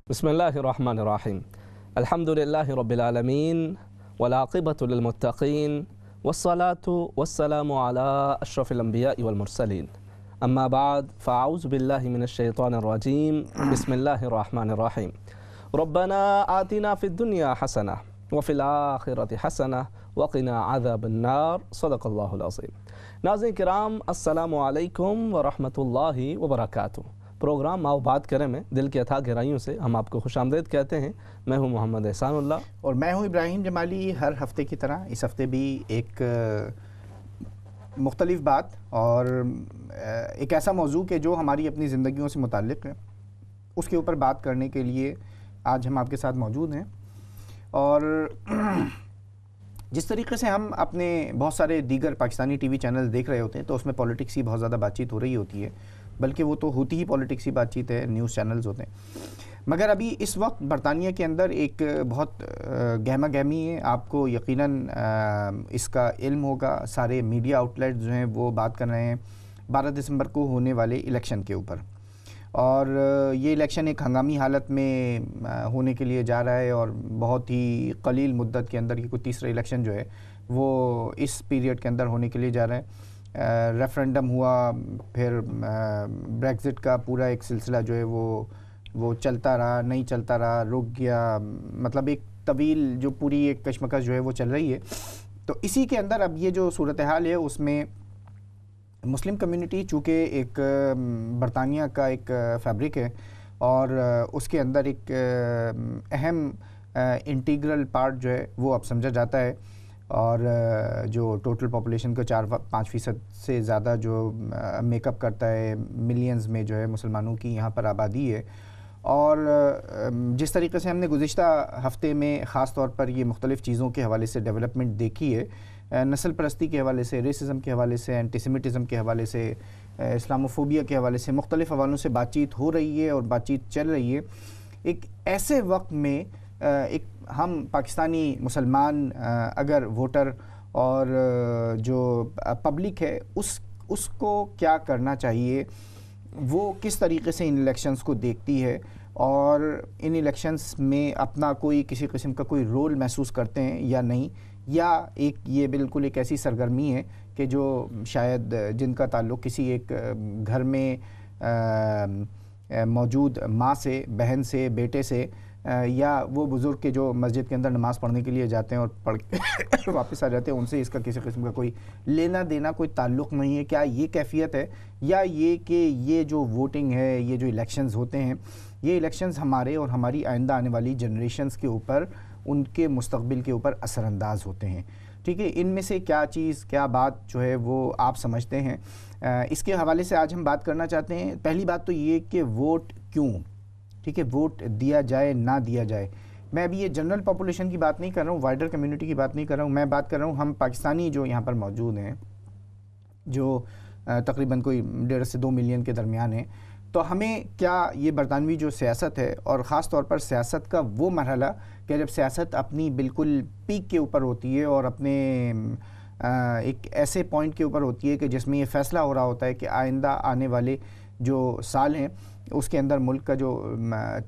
بسم الله الرحمن الرحيم. الحمد لله رب العالمين والعاقبة للمتقين والصلاة والسلام على أشرف الأنبياء والمرسلين. أما بعد فأعوذ بالله من الشيطان الرجيم. بسم الله الرحمن الرحيم. ربنا آتنا في الدنيا حسنة وفي الآخرة حسنة وقنا عذاب النار. صدق الله العظيم. ناظرین کرام السلام علیکم ورحمۃ اللہ وبرکاتہ. پروگرام آؤ بات کریں میں دل کی اتھاہ گہرائیوں سے ہم آپ کو خوش آمدید کہتے ہیں. میں ہوں محمد احسان اللہ اور میں ہوں ابراہیم جمالی. ہر ہفتے کی طرح اس ہفتے بھی ایک مختلف بات اور ایک ایسا موضوع کہ جو ہماری اپنی زندگیوں سے متعلق ہے اس کے اوپر بات کرنے کے لیے آج ہم آپ کے ساتھ موجود ہیں. اور جس طریقے سے ہم اپنے بہت سارے دیگر پاکستانی ٹی وی چینل دیکھ رہے ہوتے ہیں تو اس میں پولیٹکس کی بہت زیادہ بات چیت ہو رہی ہوتی ہے، بلکہ وہ تو ہوتی ہی پولیٹکس کی بات چیت ہے، نیوز چینلز ہوتے ہیں. مگر ابھی اس وقت برطانیہ کے اندر ایک بہت گہما گہمی ہے. آپ کو یقیناً اس کا علم ہوگا. سارے میڈیا آؤٹلیٹ جو ہیں وہ بات کر رہے ہیں 12 دسمبر کو ہونے والے الیکشن کے اوپر. اور یہ الیکشن ایک ہنگامی حالت میں ہونے کے لیے جا رہا ہے اور بہت ہی قلیل مدت کے اندر یہ کوئی تیسرا الیکشن جو ہے وہ اس پیریڈ کے اندر ہونے کے لیے جا رہا ہے. ریفرنڈم ہوا، پھر بریگزٹ کا پورا ایک سلسلہ جو ہے وہ چلتا رہا، نہیں چلتا رہا، رک گیا. مطلب ایک طویل جو پوری ایک کشمکش جو ہے وہ چل رہی ہے. تو اسی کے اندر اب یہ جو صورتحال ہے اس میں مسلم کمیونٹی چونکہ ایک برطانیہ کا ایک فیبرک ہے اور اس کے اندر ایک اہم انٹیگرل پارٹ جو ہے وہ اب سمجھا جاتا ہے. اور جو ٹوٹل پاپولیشن کو 4-5% سے زیادہ جو میک اپ کرتا ہے، ملینز میں جو ہے مسلمانوں کی یہاں پر آبادی ہے. اور جس طریقے سے ہم نے گزشتہ ہفتے میں خاص طور پر یہ مختلف چیزوں کے حوالے سے ڈیولپمنٹ دیکھی ہے، نسل پرستی کے حوالے سے، ریسزم کے حوالے سے، اینٹی سیمیٹزم کے حوالے سے، اسلاموفوبیا کے حوالے سے مختلف حوالوں سے بات چیت ہو رہی ہے اور بات چیت چل رہی ہے. ایک ایسے وقت میں ایک ہم پاکستانی مسلمان اگر ووٹر اور جو پبلک ہے اس کو کیا کرنا چاہیے، وہ کس طریقے سے ان الیکشنز کو دیکھتی ہے اور ان الیکشنز میں اپنا کوئی کسی قسم کا کوئی رول محسوس کرتے ہیں یا نہیں، یا یہ بالکل ایک ایسی سرگرمی ہے کہ جو شاید جن کا تعلق کسی ایک گھر میں موجود ماں سے، بہن سے، بیٹے سے، یا وہ بزرگ کے جو مسجد کے اندر نماز پڑھنے کے لیے جاتے ہیں اور پڑھ کے واپس آ جاتے ہیں، ان سے اس کا کسی قسم کا کوئی لینا دینا، کوئی تعلق نہیں ہے. کیا یہ کیفیت ہے، یا یہ کہ یہ جو ووٹنگ ہے، یہ جو الیکشنز ہوتے ہیں، یہ الیکشنز ہمارے اور ہماری آئندہ آنے والی جنریشنز کے اوپر، ان کے مستقبل کے اوپر اثر انداز ہوتے ہیں؟ ٹھیک ہے، ان میں سے کیا چیز، کیا بات جو ہے وہ آپ سمجھتے ہیں؟ اس کے حوالے سے آج ہم بات کرنا چاہتے ہیں. پہلی بات تو یہ کہ ووٹ کیوں، ٹھیک ہے، ووٹ دیا جائے نہ دیا جائے. میں ابھی یہ جنرل پاپولیشن کی بات نہیں کر رہا ہوں، وائڈر کمیونٹی کی بات نہیں کر رہا ہوں. میں بات کر رہا ہوں ہم پاکستانی جو یہاں پر موجود ہیں، جو تقریباً کوئی 1.5 سے 2 ملین کے درمیان ہیں. تو ہمیں کیا یہ برطانوی جو سیاست ہے، اور خاص طور پر سیاست کا وہ مرحلہ کہ جب سیاست اپنی بالکل پیک کے اوپر ہوتی ہے اور اپنے ایک ایسے پوائنٹ کے اوپر ہوتی ہے کہ جس میں یہ فیصلہ ہو رہا ہوتا ہے کہ آئندہ آنے والے جو سال ہیں اس کے اندر ملک کا جو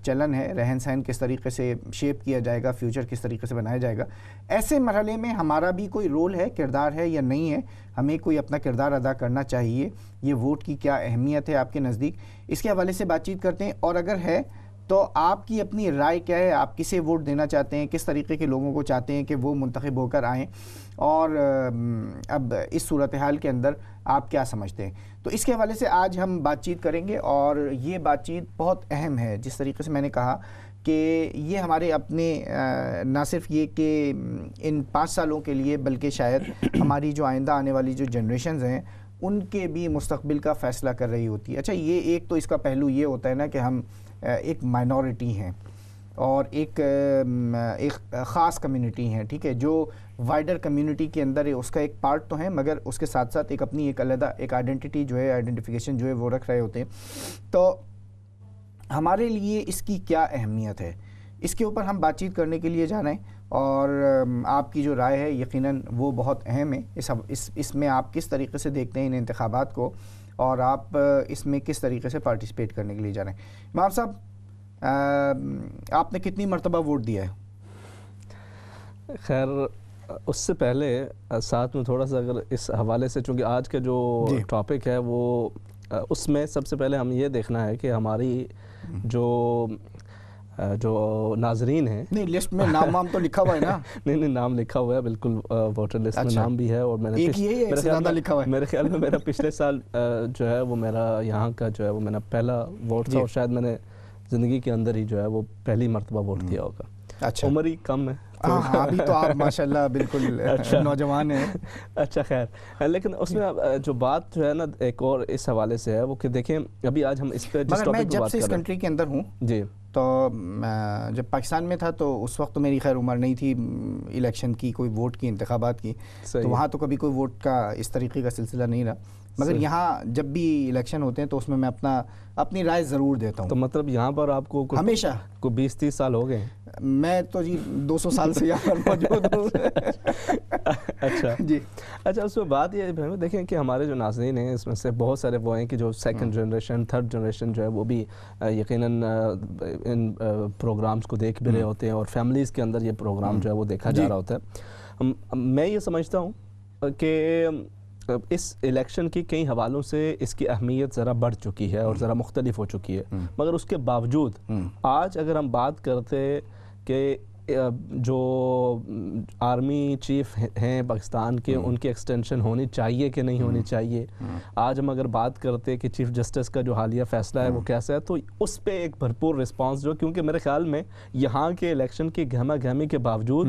چلن ہے، رہن سہن کس طریقے سے شیپ کیا جائے گا، فیوچر کس طریقے سے بنایا جائے گا. ایسے مرحلے میں ہمارا بھی کوئی رول ہے، کردار ہے یا نہیں ہے؟ ہمیں کوئی اپنا کردار ادا کرنا چاہیے. یہ ووٹ کی کیا اہمیت ہے آپ کے نزدیک؟ اس کے حوالے سے بات چیت کرتے ہیں. اور اگر ہے تو آپ کی اپنی رائے کیا ہے؟ آپ کسے ووٹ دینا چاہتے ہیں؟ کس طریقے کے لوگوں کو چاہتے ہیں کہ وہ منتخب ہو کر آئیں؟ اور اب اس صورتحال کے اندر آپ کیا سمجھتے ہیں؟ تو اس کے حوالے سے آج ہم بات چیت کریں گے. اور یہ بات چیت بہت اہم ہے. جس طریقے سے میں نے کہا کہ یہ ہمارے اپنے نہ صرف یہ کہ ان 5 سالوں کے لیے، بلکہ شاید ہماری جو آئندہ آنے والی جو جنریشنز ہیں ان کے بھی مستقبل کا فیصلہ کر رہی ہوتی ہے. اچھا، یہ ایک تو اس کا پہلو یہ ہوتا ہے نا کہ ہم ایک مائنورٹی ہیں اور ایک خاص کمیونٹی ہیں، ٹھیک ہے، جو وائڈر کمیونٹی کے اندر ہے، اس کا ایک پارٹ تو ہے، مگر اس کے ساتھ ساتھ ایک اپنی ایک علیحدہ ایک آئیڈینٹی جو ہے، آئیڈینٹیفیکیشن جو ہے وہ رکھ رہے ہوتے ہیں. تو ہمارے لیے اس کی کیا اہمیت ہے، اس کے اوپر ہم بات چیت کرنے کے لیے جا رہے ہیں. اور آپ کی جو رائے ہے یقیناً وہ بہت اہم ہے. اس میں آپ کس طریقے سے دیکھتے ہیں ان انتخابات کو، اور آپ اس میں کس طریقے سے پارٹیسپیٹ کرنے کے لیے جا رہے ہیں؟ امام صاحب، آپ نے کتنی مرتبہ ووٹ دیا ہے؟ خیر اس سے پہلے ساتھ میں تھوڑا سا اگر اس حوالے سے، چونکہ آج کا جو ٹاپک ہے وہ اس میں سب سے پہلے ہم یہ دیکھنا ہے کہ ہماری جو ناظرین ہیں، نہیں لسٹ میں نام تو لکھا ہوا ہے نا؟ نہیں نام لکھا ہوا ہے بالکل، ووٹر لسٹ میں نام بھی ہے، اور میں نے میرے خیال میں میرا پچھلے سال جو ہے وہ میرا یہاں کا جو ہے وہ میرا پہلا ووٹ تھا، اور شاید میں نے زندگی کے اندر ہی جو ہے وہ پہلی مرتبہ ووٹ دیا ہوگا۔ اچھا، عمر ہی کم ہے، ابھی تو آپ ماشاءاللہ بالکل نوجوان ہیں۔ اچھا خیر، لیکن اس میں جو بات جو ہے نا ایک اور اس حوالے سے ہے وہ کہ دیکھیں ابھی آج ہم اس پہ جس ٹاپک پہ بات کر رہے ہیں، میں جب سے اس کنٹری کے اندر ہوں جی، تو جب پاکستان میں تھا تو اس وقت تو میری خیر عمر نہیں تھی الیکشن کی، کوئی ووٹ کی، انتخابات کی، تو وہاں تو کبھی کوئی ووٹ کا اس طریقے کا سلسلہ نہیں رہا، مگر یہاں جب بھی الیکشن ہوتے ہیں تو اس میں اپنی رائے ضرور دیتا ہوں۔ تو مطلب یہاں پر آپ کو ہمیشہ کو 20-30 سال ہو گئے؟ میں تو جی 200 سال سے یہاں پر موجود ہوں۔ اچھا جی، اچھا، اس میں بات یہ ہے دیکھیں کہ ہمارے جو ناظرین ہیں اس میں سے بہت سارے وہ ہیں کہ جو سیکنڈ جنریشن، تھرڈ جنریشن جو ہے وہ بھی یقیناً ان پروگرامز کو دیکھ بھی رہے ہوتے ہیں، اور فیملیز کے اندر یہ پروگرام جو ہے وہ دیکھا جا رہا ہوتا ہے۔ میں یہ سمجھتا ہوں کہ اس الیکشن کی کئی حوالوں سے اس کی اہمیت ذرا بڑھ چکی ہے اور ذرا مختلف ہو چکی ہے، مگر اس کے باوجود آج اگر ہم بات کرتے کہ جو آرمی چیف ہیں پاکستان کے، ان کی ایکسٹینشن ہونی چاہیے کہ نہیں ہونی چاہیے، آج ہم اگر بات کرتے کہ چیف جسٹس کا جو حالیہ فیصلہ ہے وہ کیسا ہے، تو اس پہ ایک بھرپور رسپانس جو، کیونکہ میرے خیال میں یہاں کے الیکشن کی گہما گہمی کے باوجود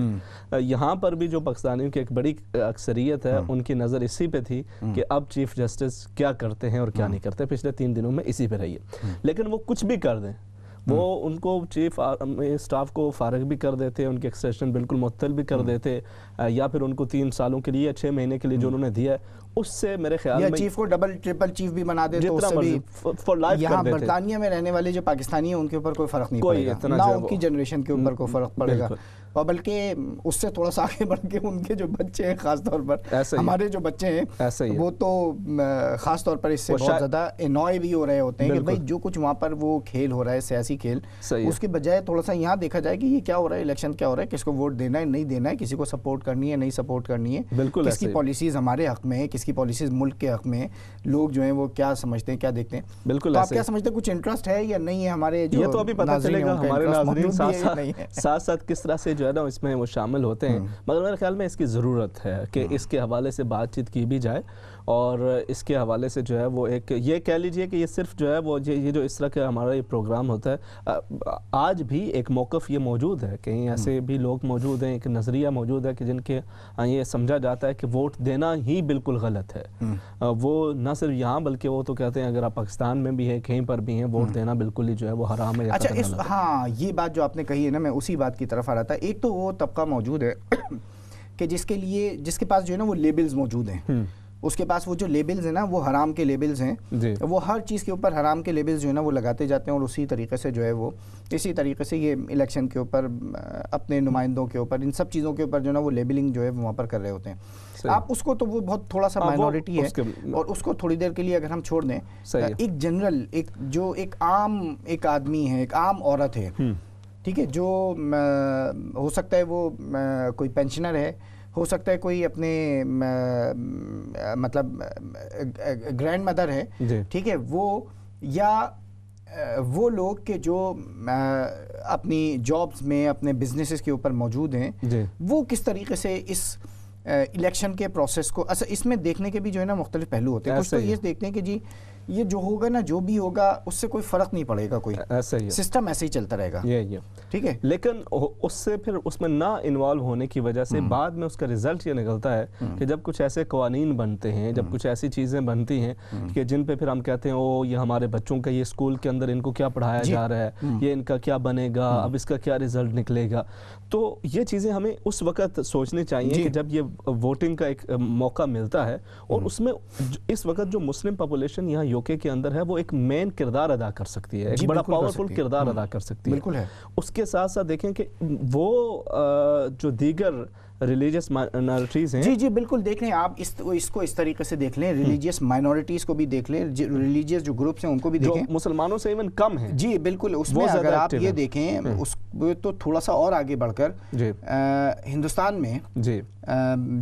یہاں پر بھی جو پاکستانیوں کی ایک بڑی اکثریت ہے ان کی نظر اسی پہ تھی کہ اب چیف جسٹس کیا کرتے ہیں اور کیا نہیں کرتے، پچھلے 3 دنوں میں اسی پہ رہی ہے، لیکن وہ کچھ بھی کر دیں، وہ ان کو چیف اسٹاف کو فارغ بھی کر دیتے، ان کی ایکسٹینشن بالکل معطل بھی کر دیتے، یا پھر ان کو 3 سالوں کے لیے 6 مہینے کے لیے جو انہوں نے دیا ہے، اس سے میرے خیال میں چیف کو ڈبل ٹرپل چیف بھی بنا دے تو اس سے بھی فار لائف یہاں برطانیہ میں رہنے والے جو پاکستانی ہیں ان کے اوپر کوئی فرق نہیں پڑے گا، نہ ان کی جنریشن کے اوپر کوئی فرق پڑے گا، اور بلکہ اس سے تھوڑا سا آگے بڑھ کے ان کے جو بچے ہیں، خاص طور پر ہمارے جو بچے ہیں، وہ تو خاص طور پر اس سے بہت زیادہ انوائے بھی ہو رہے ہوتے ہیں کہ بھائی جو کچھ وہاں پر وہ کھیل ہو رہا ہے، سیاسی کھیل، اس کے بجائے تھوڑا سا یہاں دیکھا جائے کہ یہ کیا ہو رہا ہے، الیکشن کیا ہو رہا ہے، کس کو ووٹ دینا ہے نہیں دینا ہے، کسی کو سپورٹ کرنی ہے نہیں سپورٹ کرنی ہے، کس کی پالیسیز ہمارے حق میں ہے، کس کی پالیسیز ملک کے حق میں ہے، لوگ جو ہیں وہ کیا سمجھتے ہیں، کیا دیکھتے ہیں۔ بالکل، آپ کیا سمجھتے ہیں، کچھ انٹرسٹ ہے یا نہیں ہے ہمارے جو یہ تو ابھی پتہ چلے گا، ہمارے ناظرین ساتھ ساتھ کس طرح سے جو ہے نا اس میں وہ شامل ہوتے ہیں، مگر میرے خیال میں اس کی ضرورت ہے کہ اس کے حوالے سے بات چیت کی بھی جائے، اور اس کے حوالے سے جو ہے وہ ایک یہ کہہ لیجئے کہ یہ صرف جو ہے وہ یہ جو اس طرح کا ہمارا یہ پروگرام ہوتا ہے، آج بھی ایک موقف یہ موجود ہے، کہیں ایسے بھی لوگ موجود ہیں، ایک نظریہ موجود ہے کہ جن کے یہ سمجھا جاتا ہے کہ ووٹ دینا ہی بالکل غلط ہے، وہ نہ صرف یہاں بلکہ وہ تو کہتے ہیں اگر آپ پاکستان میں بھی ہے کہیں پر بھی ہیں، ووٹ دینا بالکل ہی جو ہے وہ حرام ہے۔ اچھا، ہاں یہ بات جو آپ نے کہی ہے نا، میں اسی بات کی طرف آ رہا تھا۔ ایک تو وہ طبقہ موجود ہے کہ جس کے پاس جو ہے نا وہ لیبلز موجود ہیں، اس کے پاس وہ جو لیبلز ہیں نا وہ حرام کے لیبلز ہیں، وہ ہر چیز کے اوپر حرام کے لیبلز جو ہے نا وہ لگاتے جاتے ہیں، اور اسی طریقے سے جو ہے وہ اسی طریقے سے یہ الیکشن کے اوپر، اپنے نمائندوں کے اوپر، ان سب چیزوں کے اوپر جو ہے نا وہ لیبلنگ جو ہے وہاں پر کر رہے ہوتے ہیں۔ آپ اس کو تو وہ بہت تھوڑا سا مائنورٹی ہے، اور اس کو تھوڑی دیر کے لیے اگر ہم چھوڑ دیں، ایک جنرل ایک عام ایک آدمی ہے، ایک عام عورت ہے، ٹھیک ہے، جو ہو سکتا ہے وہ کوئی پینشنر ہے، ہو سکتا ہے کوئی اپنے مطلب گرینڈ مدر ہے، ٹھیک ہے، وہ لوگ کہ جو اپنی جابز میں، اپنے بزنسز کے اوپر موجود ہیں، وہ کس طریقے سے اس الیکشن کے پروسیس کو، اس میں دیکھنے کے بھی جو ہے نا مختلف پہلو ہوتے ہیں۔ کچھ تو یہ دیکھتے ہیں کہ جی یہ جو ہوگا نا، جو بھی ہوگا اس سے کوئی فرق نہیں پڑے گا، کوئی سسٹم ایسے ہی چلتا رہے گا، ٹھیک ہے، لیکن اس سے پھر اس میں نہ انوالو ہونے کی وجہ سے بعد میں اس کا رزلٹ یہ نکلتا ہے کہ جب کچھ ایسے قوانین بنتے ہیں، جب کچھ ایسی چیزیں بنتی ہیں کہ جن پہ پھر ہم کہتے ہیں او یہ ہمارے بچوں کا، یہ اسکول کے اندر ان کو کیا پڑھایا جا رہا ہے، یہ ان کا کیا بنے گا، اب اس کا کیا رزلٹ نکلے گا، تو یہ چیزیں ہمیں اس وقت سوچنی چاہیے کہ جب یہ ووٹنگ کا ایک موقع ملتا ہے، اور اس میں اس وقت جو مسلم پاپولیشن یہاں یوکے کے اندر ہے وہ ایک مین کردار ادا کر سکتی ہے، ایک بڑا پاورفل کردار ادا کر سکتی ہے۔ اس کے ساتھ ساتھ دیکھیں کہ وہ جو دیگر ریلیجیس مائنورٹیز ہیں. جی جی بالکل دیکھ لیں آپ اس کو اس طریقے سے دیکھ لیں, ریلیجیس مائنورٹیز کو بھی دیکھ لیں, ریلیجیس جو گروپس ہیں ان کو بھی دیکھیں, جو مسلمانوں سے ایون کم ہیں. جی بالکل, اس میں اگر آپ یہ دیکھیں اس تو تھوڑا سا اور آگے بڑھ کر ہندوستان میں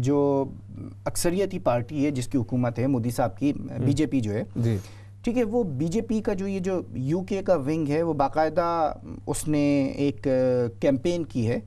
جو اکثریتی پارٹی ہے جس کی حکومت ہے مودی صاحب کی, بی جے پی جو ہے, ٹھیک ہے, وہ بی جے پی کا جو یہ جو یو کے کا ونگ ہے وہ باقاعدہ اس نے ایک کیمپین کی ہے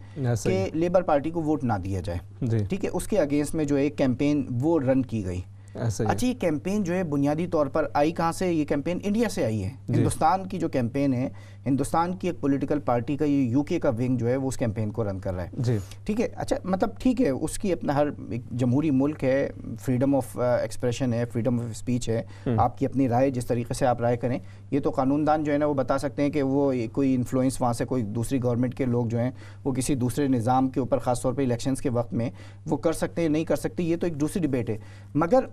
کہ لیبر پارٹی کو ووٹ نہ دیا جائے, ٹھیک ہے, اس کے اگینسٹ میں جو ایک کیمپین وہ رن کی گئی. اچھا یہ کیمپین جو ہے بنیادی طور پر آئی کہاں سے؟ یہ کیمپین انڈیا سے آئی ہے. ہندوستان کی جو کیمپین ہے, ہندوستان کی ایک پولیٹیکل پارٹی کا یہ یو کے کا ونگ جو ہے وہ اس کیمپین کو رن کر رہا ہے, ٹھیک ہے. اچھا مطلب ٹھیک ہے, اس کی اپنا ہر جمہوری ملک ہے, فریڈم آف ایکسپریشن ہے, فریڈم آف اسپیچ ہے, آپ کی اپنی رائے جس طریقے سے آپ رائے کریں, یہ تو قانون دان جو ہے نا وہ بتا سکتے ہیں کہ وہ کوئی انفلوئنس وہاں سے کوئی دوسری گورنمنٹ کے لوگ جو ہیں وہ کسی دوسرے نظام کے اوپر خاص طور پہ الیکشنز کے وقت میں وہ کر سکتے ہیں نہیں کر سکتے, یہ تو ایک دوسری ڈبیٹ ہے, مگر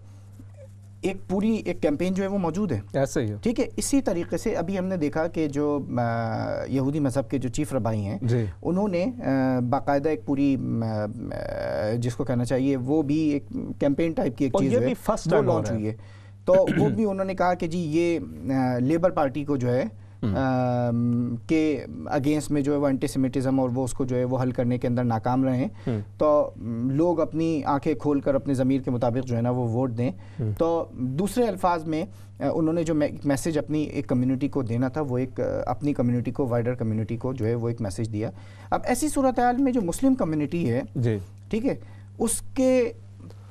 ایک پوری ایک کیمپین جو ہے وہ موجود ہے. ایسا ہی ہے, ٹھیک ہے. اسی طریقے سے ابھی ہم نے دیکھا کہ جو یہودی مذہب کے جو چیف ربائی ہیں انہوں نے باقاعدہ ایک پوری جس کو کہنا چاہیے وہ بھی ایک کیمپین ٹائپ کی ایک چیز ہے وہ لانچ ہوئی ہے, تو وہ بھی انہوں نے کہا کہ جی یہ لیبر پارٹی کو جو ہے کے اگینسٹ میں جو ہے وہ اینٹی سیمیٹزم اور وہ اس کو جو ہے وہ حل کرنے کے اندر ناکام رہے ہیں, تو لوگ اپنی آنکھیں کھول کر اپنے ضمیر کے مطابق جو ہے نا وہ ووٹ دیں. تو دوسرے الفاظ میں انہوں نے جو میسیج اپنی ایک کمیونٹی کو دینا تھا وہ ایک اپنی کمیونٹی کو, وائڈر کمیونٹی کو جو ہے وہ ایک میسیج دیا. اب ایسی صورتحال میں جو مسلم کمیونٹی ہے, ٹھیک ہے, اس کے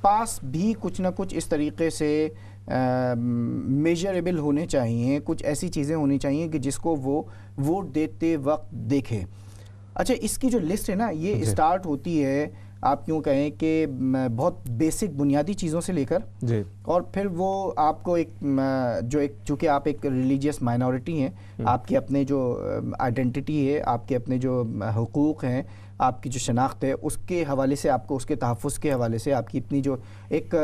پاس بھی کچھ نہ کچھ اس طریقے سے میجریبل ہونے چاہیے, کچھ ایسی چیزیں ہونی چاہیے کہ جس کو وہ ووٹ دیتے وقت دیکھیں. اچھا اس کی جو لسٹ ہے نا یہ اسٹارٹ ہوتی ہے آپ کیوں کہیں کہ بہت بیسک بنیادی چیزوں سے لے کر اور پھر وہ آپ کو ایک جو ایک چونکہ آپ ایک ریلیجیس مائنورٹی ہیں, آپ کے اپنے جو آئیڈینٹی ہے, آپ کے اپنے جو حقوق ہیں, آپ کی جو شناخت ہے اس کے حوالے سے آپ کو اس کے تحفظ کے حوالے سے آپ کی اپنی جو ایک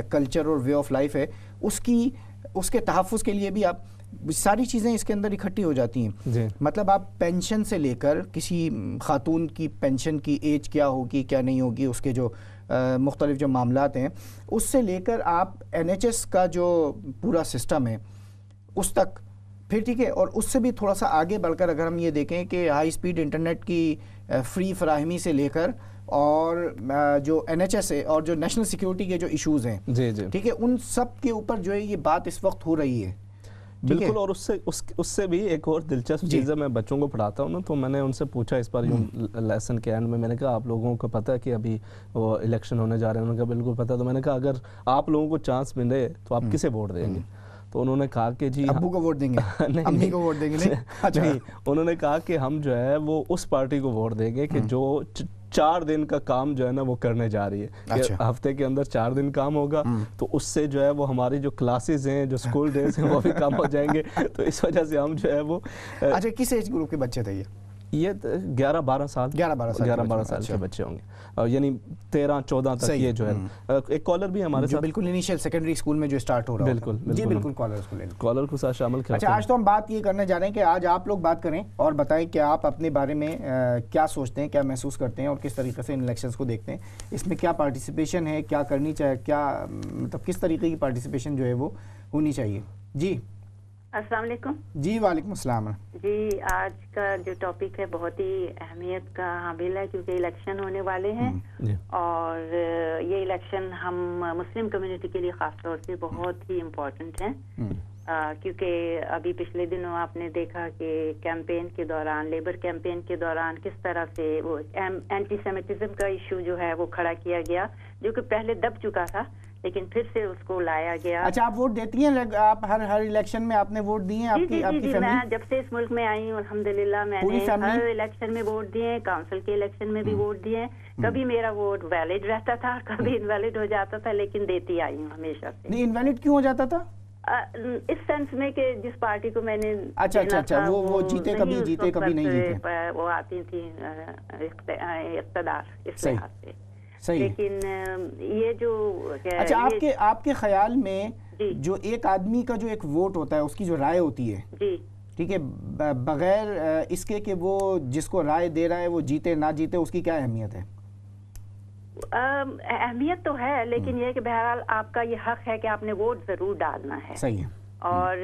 کلچر اور وے آف لائف ہے اس کے تحفظ کے لیے بھی آپ ساری چیزیں اس کے اندر اکٹھی ہو جاتی ہیں. مطلب آپ پینشن سے لے کر کسی خاتون کی پینشن کی ایج کیا ہوگی کیا نہیں ہوگی, اس کے جو مختلف جو معاملات ہیں اس سے لے کر آپ این ایچ ایس کا جو پورا سسٹم ہے اس تک, پھر ٹھیک ہے, اور اس سے بھی تھوڑا سا آگے بڑھ کر اگر ہم یہ دیکھیں کہ ہائی سپیڈ انٹرنیٹ کی فری فراہمی سے لے کر اور جو این ایچ ایس ہے اور جو نیشنل سیکیورٹی کے جو ایشوز ہیں, ٹھیک ہے, ان سب کے اوپر جو ہے یہ بات اس وقت ہو رہی ہے. بالکل, اور اس سے بھی ایک اور دلچسپ چیز ہے, میں بچوں کو پڑھاتا ہوں نا, تو میں نے ان سے پوچھا اس پر لیسن کے اینڈ میں نے کہا آپ لوگوں کو پتہ ہے کہ ابھی وہ الیکشن ہونے جا رہے ہیں؟ انہوں نے کہا بالکل پتہ. تو میں نے کہا اگر آپ لوگوں کو چانس ملے تو آپ کسے ووٹ دیں گے؟ تو انہوں نے کہا کہ جی ابو کو ووٹ دیں گے, امی کو ووٹ دیں گے؟ نہیں, انہوں نے کہا کہ ہم جو ہے وہ اس پارٹی کو ووٹ دیں گے کہ جو 4 دن کا کام جو ہے نا وہ کرنے جا رہی ہے, کہ ہفتے کے اندر 4 دن کام ہوگا, تو اس سے جو ہے وہ ہماری جو کلاسز ہیں, جو اسکول ڈیز ہیں وہ بھی کم ہو جائیں گے. تو اس وجہ سے ہم جو ہے وہ اچھا کس ایج گروپ کے بچے تھے یہ 11-12 سال کے بچے ہوں گے, یعنی 13-14 تک یہ جو ہے. ایک کالر بھی ہمارے ساتھ بالکل انیشیل سیکنڈری اسکول میں جو اسٹارٹ ہو رہا ہے. بالکل جی بالکل, کالر کو ساتھ شامل کرتے ہیں. اچھا آج تو ہم بات یہ کرنے جا رہے ہیں کہ آج آپ لوگ بات کریں اور بتائیں کہ آپ اپنے بارے میں کیا سوچتے ہیں, کیا محسوس کرتے ہیں اور کس طریقے سے ان الیکشنز کو دیکھتے ہیں, اس میں کیا پارٹیسپیشن ہے, کیا کرنی چاہیے, کیا مطلب کس طریقے کی پارٹیسپیشن جو ہے وہ ہونی چاہیے. جی السلام علیکم. جی وعلیکم السلام. جی آج کا جو ٹاپک ہے بہت ہی اہمیت کا حامل ہے کیونکہ الیکشن ہونے والے ہیں, اور یہ الیکشن ہم مسلم کمیونٹی کے لیے خاص طور سے بہت ہی امپورٹنٹ ہیں, کیونکہ ابھی پچھلے دنوں آپ نے دیکھا کہ کیمپین کے دوران, لیبر کیمپین کے دوران کس طرح سے وہ اینٹی سیمیٹزم کا ایشو جو ہے وہ کھڑا کیا گیا, جو کہ پہلے دب چکا تھا لیکن پھر سے اس کو لایا گیا. اچھا آپ ووٹ دیتی ہیں, آپ ہر الیکشن میں آپ نے ووٹ دیے ہیں؟ آپ کی فیملی؟ میں جب سے اس ملک میں آئی ہوں الحمدللہ میں نے ہر الیکشن میں ووٹ دیے ہیں, کاؤنسل کے الیکشن میں بھی ووٹ دیے ہیں. کبھی میرا ووٹ ویلڈ رہتا تھا, کبھی انویلڈ ہو جاتا تھا, لیکن دیتی آئی ہوں ہمیشہ سے. نہیں انویلڈ کیوں ہو جاتا تھا؟ اس سینس میں کہ جس پارٹی کو میں نے اچھا وہ جیتے کبھی جیتے کبھی نہیں جیتے, وہ آتی تھی اقتدار, اس لحاظ سے. لیکن یہ جو اچھا آپ کے خیال میں جو ایک آدمی کا جو ایک ووٹ ہوتا ہے اس کی جو رائے ہوتی ہے, جی ٹھیک ہے, بغیر اس کے کہ وہ جس کو رائے دے رہا ہے وہ جیتے نہ جیتے, اس کی کیا اہمیت ہے؟ اہمیت تو ہے، لیکن یہ کہ بہرحال آپ کا یہ حق ہے کہ آپ نے ووٹ ضرور ڈالنا ہے، صحیح ہے، اور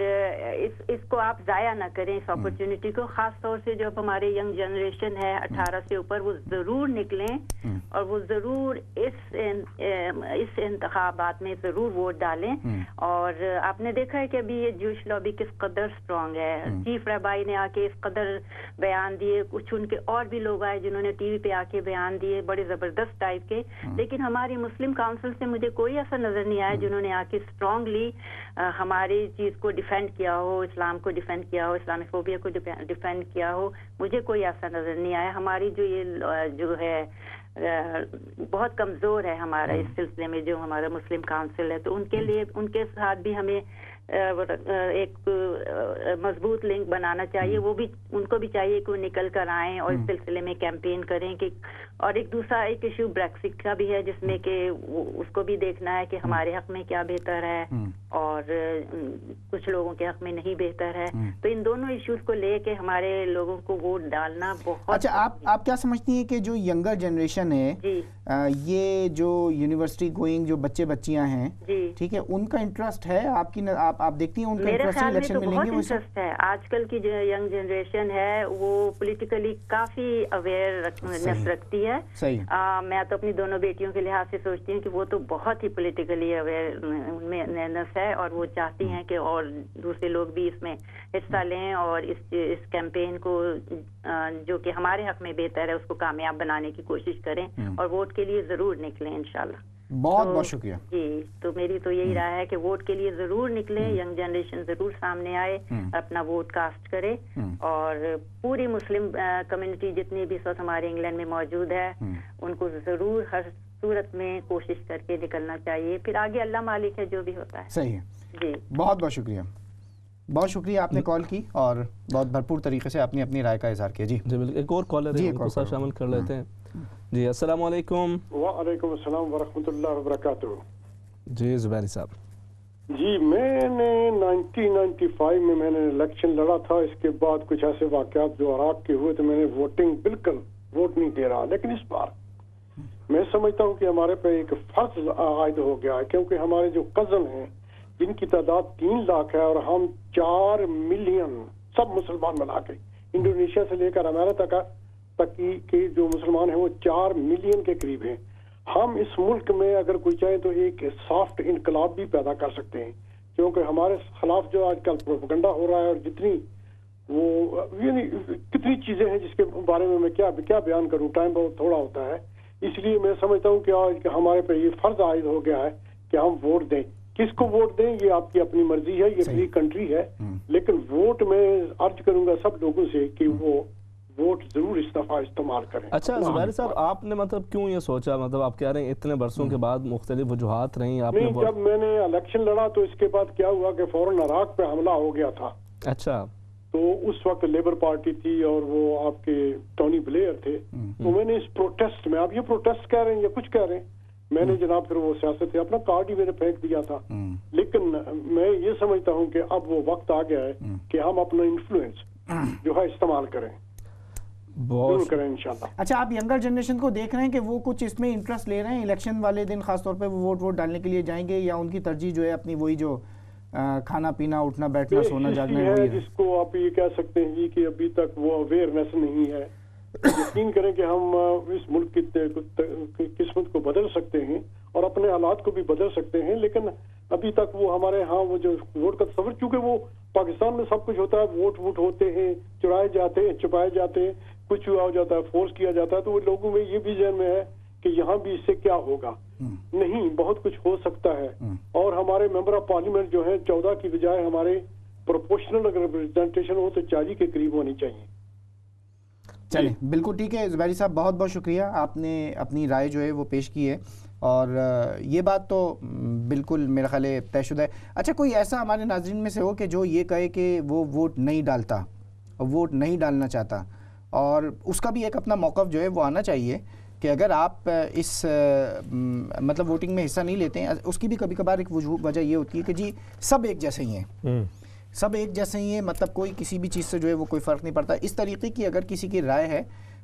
اس کو آپ ضائع نہ کریں، اس اپرچونٹی کو. خاص طور سے جو ہمارے ینگ جنریشن ہے 18 سے اوپر، وہ ضرور نکلیں اور وہ ضرور اس انتخابات میں ضرور ووٹ ڈالیں. اور آپ نے دیکھا ہے کہ ابھی یہ جوش لابی کس قدر اسٹرانگ ہے. چیف رہبائی نے آ کے اس قدر بیان دیے، کچھ ان کے اور بھی لوگ آئے جنہوں نے ٹی وی پہ آ کے بیان دیے بڑے زبردست ٹائپ کے، لیکن ہماری مسلم کاؤنسل سے مجھے کوئی ایسا نظر نہیں آیا جنہوں نے آ کے اسٹرانگلی ہماری چیز کو ڈیفینڈ کیا ہو، اسلام کو ڈیفینڈ کیا ہو، اسلامی فوبیا کو ڈیفینڈ کیا ہو. مجھے کوئی ایسا نظر نہیں آیا. ہماری جو ہے بہت کمزور ہے ہمارا اس سلسلے میں جو ہمارا مسلم کاؤنسل ہے، تو ان کے لیے ان کے ساتھ بھی ہمیں ایک مضبوط لنک بنانا چاہیے. وہ بھی ان کو بھی چاہیے کہ وہ نکل کر آئیں اور اس سلسلے میں کیمپین کریں کہ. اور ایک دوسرا ایک ایشو بریکسٹ کا بھی ہے، جس میں کہ اس کو بھی دیکھنا ہے کہ ہمارے حق میں کیا بہتر ہے اور کچھ لوگوں کے حق میں نہیں بہتر ہے. تو ان دونوں ایشوز کو لے کے ہمارے لوگوں کو ووٹ ڈالنا بہت. اچھا، آپ کیا سمجھتی ہیں کہ جو ینگر جنریشن ہے، یہ جو یونیورسٹی گوئنگ جو بچے بچیاں ہیں، ٹھیک ہے، ان کا انٹرسٹ ہے آپ دیکھتی ہیں ان کا انٹرسٹ الیکشن میں لیں گے؟ بہت انٹرسٹ ہے. آج کل کی جو ینگ جنریشن ہے وہ پولیٹیکلی کافی اویئرنیس رکھتی ہے. میں تو اپنی دونوں بیٹیوں کے لحاظ سے سوچتی ہوں کہ وہ تو بہت ہی پولیٹیکلی اویئرنیس ہے، اور وہ چاہتی ہیں کہ اور دوسرے لوگ بھی اس میں حصہ لیں اور اس کیمپین کو جو کہ ہمارے حق میں بہتر ہے اس کو کامیاب بنانے کی کوشش کریں اور ووٹ کے لیے ضرور نکلیں انشاءاللہ. بہت بہت شکریہ. جی، تو میری تو یہی رائے ہے کہ ووٹ کے لیے ضرور نکلیں، ینگ جنریشن ضرور سامنے آئے، اپنا ووٹ کاسٹ کرے، اور پوری مسلم کمیونٹی جتنی بھی اس وقت ہمارے انگلینڈ میں موجود ہے ان کو ضرور ہر صورت میں کوشش کر کے نکلنا چاہیے. پھر آگے اللہ مالک ہے جو بھی ہوتا ہے. صحیح ہے. جی، بہت بہت شکریہ. بہت شکریہ آپ نے کال کی اور بہت بھرپور طریقے سے اپنی رائے کا اظہار کیا. جی بالکل. ایک اور کالر ہے، ان کو شامل کر لیتے ہیں. جی السلام علیکم. وعلیکم السلام ورحمۃ اللہ وبرکاتہ. جی زبیری صاحب. جی، میں نے 1995 میں نے الیکشن لڑا تھا. اس کے بعد کچھ ایسے واقعات جو عراق کے ہوئے تو میں نے بالکل ووٹ نہیں دے رہا. لیکن اس بار میں سمجھتا ہوں کہ ہمارے پہ ایک فرض عائد ہو گیا ہے، کیونکہ ہمارے جو کزن ہیں جن کی تعداد 3 لاکھ ہے اور ہم 4 ملین سب مسلمان ملا کے، انڈونیشیا سے لے کر امریکہ تک کے جو مسلمان ہیں وہ 4 ملین کے قریب ہیں. ہم اس ملک میں اگر کوئی چاہے تو ایک سافٹ انقلاب بھی پیدا کر سکتے ہیں، کیونکہ ہمارے خلاف جو آج کل پروپیگنڈا ہو رہا ہے اور جتنی وہ یعنی کتنی چیزیں ہیں جس کے بارے میں میں کیا بیان کروں، ٹائم بہت تھوڑا ہوتا ہے. اس لیے میں سمجھتا ہوں کہ آج ہمارے پہ یہ فرض عائد ہو گیا ہے کہ ہم ووٹ دیں. کس کو ووٹ دیں یہ آپ کی اپنی مرضی ہے، یہ فری کنٹری ہے، لیکن ووٹ میں عرض کروں گا سب لوگوں سے کہ وہ ووٹ ضرور اس دفعہ استعمال کریں. اچھا زبیر صاحب، آپ نے مطلب کیوں یہ سوچا، مطلب آپ کہہ رہے ہیں اتنے برسوں کے بعد مختلف وجوہات رہیں آپ نے؟ جب میں نے الیکشن لڑا تو اس کے بعد کیا ہوا کہ فوراً عراق پہ حملہ ہو گیا تھا. اچھا. تو اس وقت لیبر پارٹی تھی اور وہ آپ کے ٹونی بلیئر تھے. تو میں نے اس پروٹیسٹ میں، آپ یہ پروٹیسٹ کہہ رہے ہیں یا کچھ کہہ رہے ہیں، میں نے جناب پھر وہ سیاست سے اپنا کارڈ ہی میں نے پھینک دیا تھا. لیکن میں یہ سمجھتا ہوں کہ اب وہ وقت آ گیا ہے کہ ہم اپنا انفلوئنس جو ہے استعمال کریں، ضرور کریں انشاءاللہ. اچھا، آپ ینگر جنریشن کو دیکھ رہے ہیں کہ وہ کچھ اس میں انٹرسٹ لے رہے ہیں؟ الیکشن والے دن خاص طور پہ وہ ووٹ ڈالنے کے لیے جائیں گے، یا ان کی ترجیح جو ہے اپنی وہی جو کھانا پینا اٹھنا بیٹھنا سونا جاگنا ہے، جس کو آپ یہ کہہ سکتے ہیں کہ ابھی تک وہ اویئرنیس نہیں ہے. یقین کریں کہ ہم اس ملک کی قسمت کو بدل سکتے ہیں اور اپنے حالات کو بھی بدل سکتے ہیں، لیکن ابھی تک وہ ہمارے ہاں وہ جو ووٹ کا تصور، چونکہ وہ پاکستان میں سب کچھ ہوتا ہے، ووٹ ہوتے ہیں، چرائے جاتے ہیں، چھپائے جاتے ہیں، کچھ ہوا ہو جاتا ہے، فورس کیا جاتا ہے. تو وہ لوگوں میں یہ بھی ذہن میں ہے کہ یہاں بھی اس سے کیا ہوگا. نہیں، بہت کچھ ہو سکتا ہے. اور ہمارے ممبر آف پارلیمنٹ جو ہیں 14 کی بجائے ہمارے پروپورشنل اگر ریپرزنٹیشن ہو تو 40 کے قریب ہونی چاہیے. چلیں بالکل ٹھیک ہے. زبیری صاحب بہت بہت شکریہ، آپ نے اپنی رائے جو ہے وہ پیش کی ہے، اور یہ بات تو بالکل میرا خیال ہے طے شدہ ہے. اچھا، کوئی ایسا ہمارے ناظرین میں سے ہو کہ جو یہ کہے کہ وہ ووٹ نہیں ڈالتا، ووٹ نہیں ڈالنا چاہتا، اور اس کا بھی ایک اپنا موقف جو ہے وہ آنا چاہیے کہ اگر آپ اس مطلب ووٹنگ میں حصہ نہیں لیتے ہیں، اس کی بھی کبھی کبھار ایک وجہ یہ ہوتی ہے کہ جی سب ایک جیسے ہی ہیں، سب ایک جیسے ہی ہیں، مطلب کوئی کسی بھی چیز سے جو ہے وہ کوئی فرق نہیں پڑتا. اس طریقے کی اگر کسی کی رائے ہے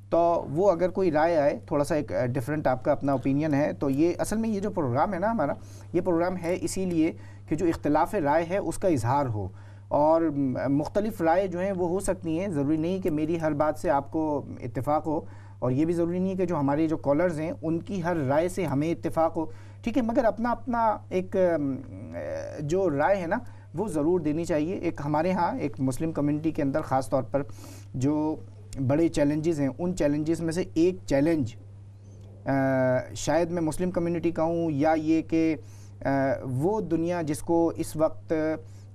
تو وہ اگر کوئی رائے آئے تھوڑا سا ایک ڈفرینٹ آپ کا اپنا اوپینین ہے تو یہ اصل میں یہ جو پروگرام ہے نا ہمارا، یہ پروگرام ہے اسی لیے کہ جو اختلاف رائے ہے اس کا اظہار ہو، اور مختلف رائے جو ہیں وہ ہو سکتی ہیں، ضروری نہیں کہ میری ہر بات سے آپ کو اتفاق ہو، اور یہ بھی ضروری نہیں ہے کہ جو ہمارے جو کالرز ہیں ان کی ہر رائے سے ہمیں اتفاق ہو، ٹھیک ہے، مگر اپنا اپنا ایک جو رائے ہے نا وہ ضرور دینی چاہیے۔ ایک ہمارے ہاں ایک مسلم کمیونٹی کے اندر خاص طور پر جو بڑے چیلنجز ہیں، ان چیلنجز میں سے ایک چیلنج شاید میں مسلم کمیونٹی کا ہوں، یا یہ کہ وہ دنیا جس کو اس وقت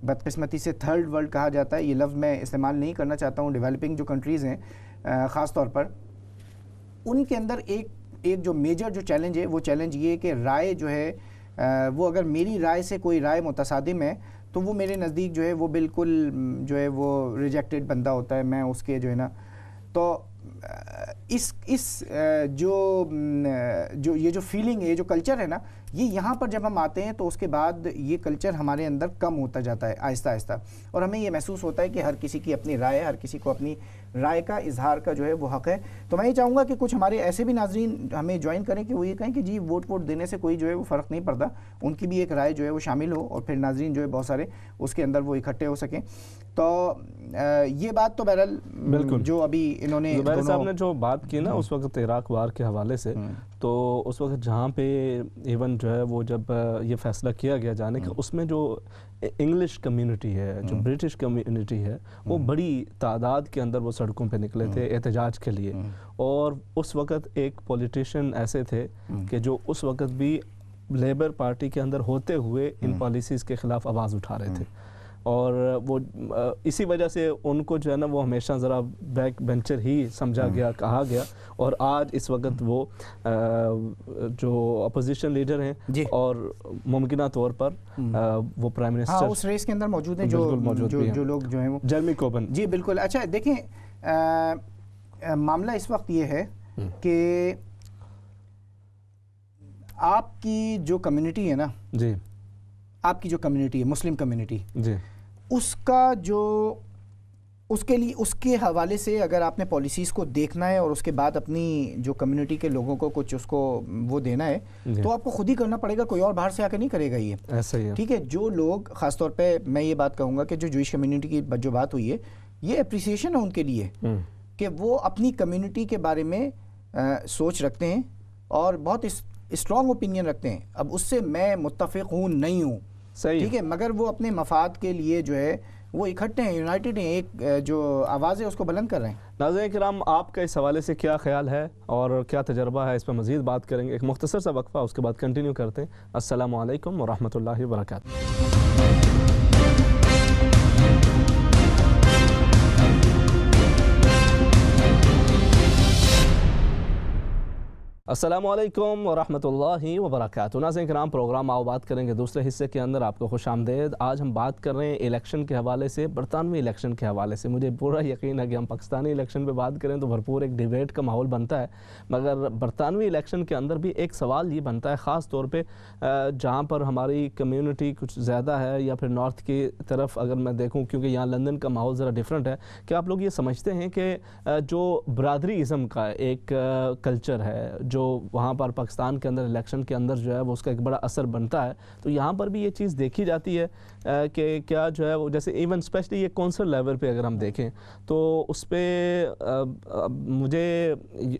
بدقسمتی سے تھرڈ ورلڈ کہا جاتا ہے، یہ لفظ میں استعمال نہیں کرنا چاہتا ہوں، ڈیولپنگ جو کنٹریز ہیں خاص طور پر، ان کے اندر ایک جو میجر جو چیلنج ہے وہ چیلنج یہ کہ رائے جو ہے وہ اگر میری رائے سے کوئی رائے متصادم ہے تو وہ میرے نزدیک جو ہے وہ بالکل جو ہے وہ ریجیکٹڈ بندہ ہوتا ہے، میں اس کے جو ہے نا، تو اس جو یہ جو فیلنگ ہے، یہ جو کلچر ہے نا، یہ یہاں پر جب ہم آتے ہیں تو اس کے بعد یہ کلچر ہمارے اندر کم ہوتا جاتا ہے آہستہ آہستہ، اور ہمیں یہ محسوس ہوتا ہے کہ ہر کسی کی اپنی رائے ہے، ہر کسی کو اپنی رائے کا اظہار کا جو ہے وہ حق ہے۔ تو میں یہ چاہوں گا کہ کچھ ہمارے ایسے بھی ناظرین ہمیں جوائن کریں کہ وہ یہ کہیں کہ جی ووٹ دینے سے کوئی جو ہے وہ فرق نہیں پڑتا، ان کی بھی ایک رائے جو ہے وہ شامل ہو، اور پھر ناظرین جو ہے بہت سارے اس کے اندر وہ اکٹھے ہو سکیں۔ تو یہ بات تو بہرحال بالکل جو ابھی انہوں نے زبیر صاحب نے جو بات کی نا اس وقت عراق وار کے حوالے سے، تو اس وقت جہاں پہ ایون جو ہے وہ جب یہ فیصلہ کیا گیا جانے کا، اس میں جو انگلش کمیونٹی ہے، جو برٹش کمیونٹی ہے، وہ بڑی تعداد کے اندر وہ سڑکوں پہ نکلے تھے احتجاج کے لیے، اور اس وقت ایک پولیٹیشین ایسے تھے کہ جو اس وقت بھی لیبر پارٹی کے اندر ہوتے ہوئے ان پالیسیز کے خلاف آواز اٹھا رہے تھے، اور وہ اسی وجہ سے ان کو جو ہے نا وہ ہمیشہ ذرا بیک بینچر ہی سمجھا گیا، کہا گیا، اور آج اس وقت وہ جو اپوزیشن لیڈر ہیں جی، اور ممکنہ طور پر وہ پرائم منسٹر اس ریس کے اندر موجود ہیں جو لوگ جو ہیں وہ جرمی کوربن۔ جی بالکل۔ اچھا دیکھیں، معاملہ اس وقت یہ ہے کہ آپ کی جو کمیونٹی ہے نا، جی آپ کی جو کمیونٹی ہے مسلم کمیونٹی، جی، اس کا جو اس کے لیے اس کے حوالے سے اگر آپ نے پالیسیز کو دیکھنا ہے اور اس کے بعد اپنی جو کمیونٹی کے لوگوں کو کچھ اس کو وہ دینا ہے تو آپ کو خود ہی کرنا پڑے گا، کوئی اور باہر سے آ کے نہیں کرے گا یہ، ایسا ہی ہے، ٹھیک ہے۔ جو لوگ خاص طور پہ میں یہ بات کہوں گا کہ جو جوئش کمیونٹی کی جو بات ہوئی ہے، یہ اپریسیشن ہے ان کے لیے کہ وہ اپنی کمیونٹی کے بارے میں سوچ رکھتے ہیں اور بہت اسٹرانگ اوپینین رکھتے ہیں۔ اب اس سے میں متفق ہوں نہیں ہوں، ٹھیک ہے، مگر وہ اپنے مفاد کے لیے جو ہے وہ اکٹھے ہیں، یونائٹڈ ہیں، ایک جو آواز ہے اس کو بلند کر رہے ہیں۔ ناظرین کرام، آپ کا اس حوالے سے کیا خیال ہے اور کیا تجربہ ہے، اس پہ مزید بات کریں گے، ایک مختصر سا وقفہ، اس کے بعد کنٹینیو کرتے ہیں۔ السلام علیکم ورحمۃ اللہ وبرکاتہ۔ السلام علیکم ورحمۃ اللہ وبرکاتہ۔ ناظرین کرام، پروگرام آؤ بات کریں گے دوسرے حصے کے اندر، آپ کو خوش آمدید۔ آج ہم بات کر رہے ہیں الیکشن کے حوالے سے، برطانوی الیکشن کے حوالے سے۔ مجھے پورا یقین ہے کہ ہم پاکستانی الیکشن پہ بات کریں تو بھرپور ایک ڈیبیٹ کا ماحول بنتا ہے، مگر برطانوی الیکشن کے اندر بھی ایک سوال یہ بنتا ہے، خاص طور پہ جہاں پر ہماری کمیونٹی کچھ زیادہ ہے، یا پھر نارتھ کی طرف اگر میں دیکھوں، کیونکہ یہاں لندن کا ماحول ذرا ڈیفرنٹ ہے، کہ آپ لوگ یہ سمجھتے ہیں کہ جو برادری ازم کا ایک کلچر ہے، جو وہاں پر پاکستان کے اندر الیکشن کے اندر جو ہے وہ اس کا ایک بڑا اثر بنتا ہے، تو یہاں پر بھی یہ چیز دیکھی جاتی ہے کہ کیا جو ہے وہ جیسے ایون اسپیشلی یہ کونسل لیول پہ اگر ہم دیکھیں تو اس پہ مجھے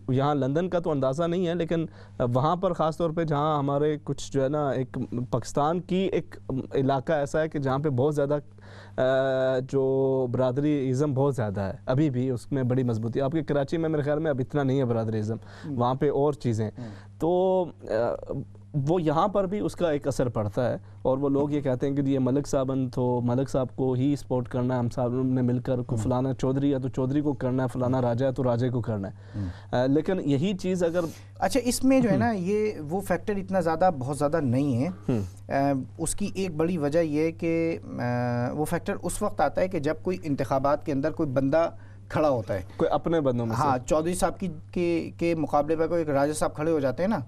یہاں لندن کا تو اندازہ نہیں ہے، لیکن وہاں پر خاص طور پہ جہاں ہمارے کچھ جو ہے نا ایک پاکستان کی ایک علاقہ ایسا ہے کہ جہاں پہ بہت زیادہ جو برادری ازم بہت زیادہ ہے، ابھی بھی اس میں بڑی مضبوطی ہے۔ آپ کے کراچی میں میرے خیال میں اب اتنا نہیں ہے برادری ازم، وہاں پہ اور چیزیں، تو وہ یہاں پر بھی اس کا ایک اثر پڑتا ہے، اور وہ لوگ یہ کہتے ہیں کہ یہ ملک صاحب تو ملک صاحب کو ہی سپورٹ کرنا ہے، ہم صاحب نے مل کر کو فلانا چودھری ہے تو چودھری کو کرنا ہے، فلانا راجہ ہے تو راجے کو کرنا ہے، لیکن یہی چیز اگر اچھا اس میں جو ہے نا یہ وہ فیکٹر اتنا زیادہ بہت زیادہ نہیں ہے، اس کی ایک بڑی وجہ یہ ہے کہ وہ فیکٹر اس وقت آتا ہے کہ جب کوئی انتخابات کے اندر کوئی بندہ کھڑا ہوتا ہے، کوئی اپنے بندوں میں، ہاں چودھری صاحب کے مقابلے پر کوئی ایک راجہ صاحب کھڑے ہو جاتے ہیں نا،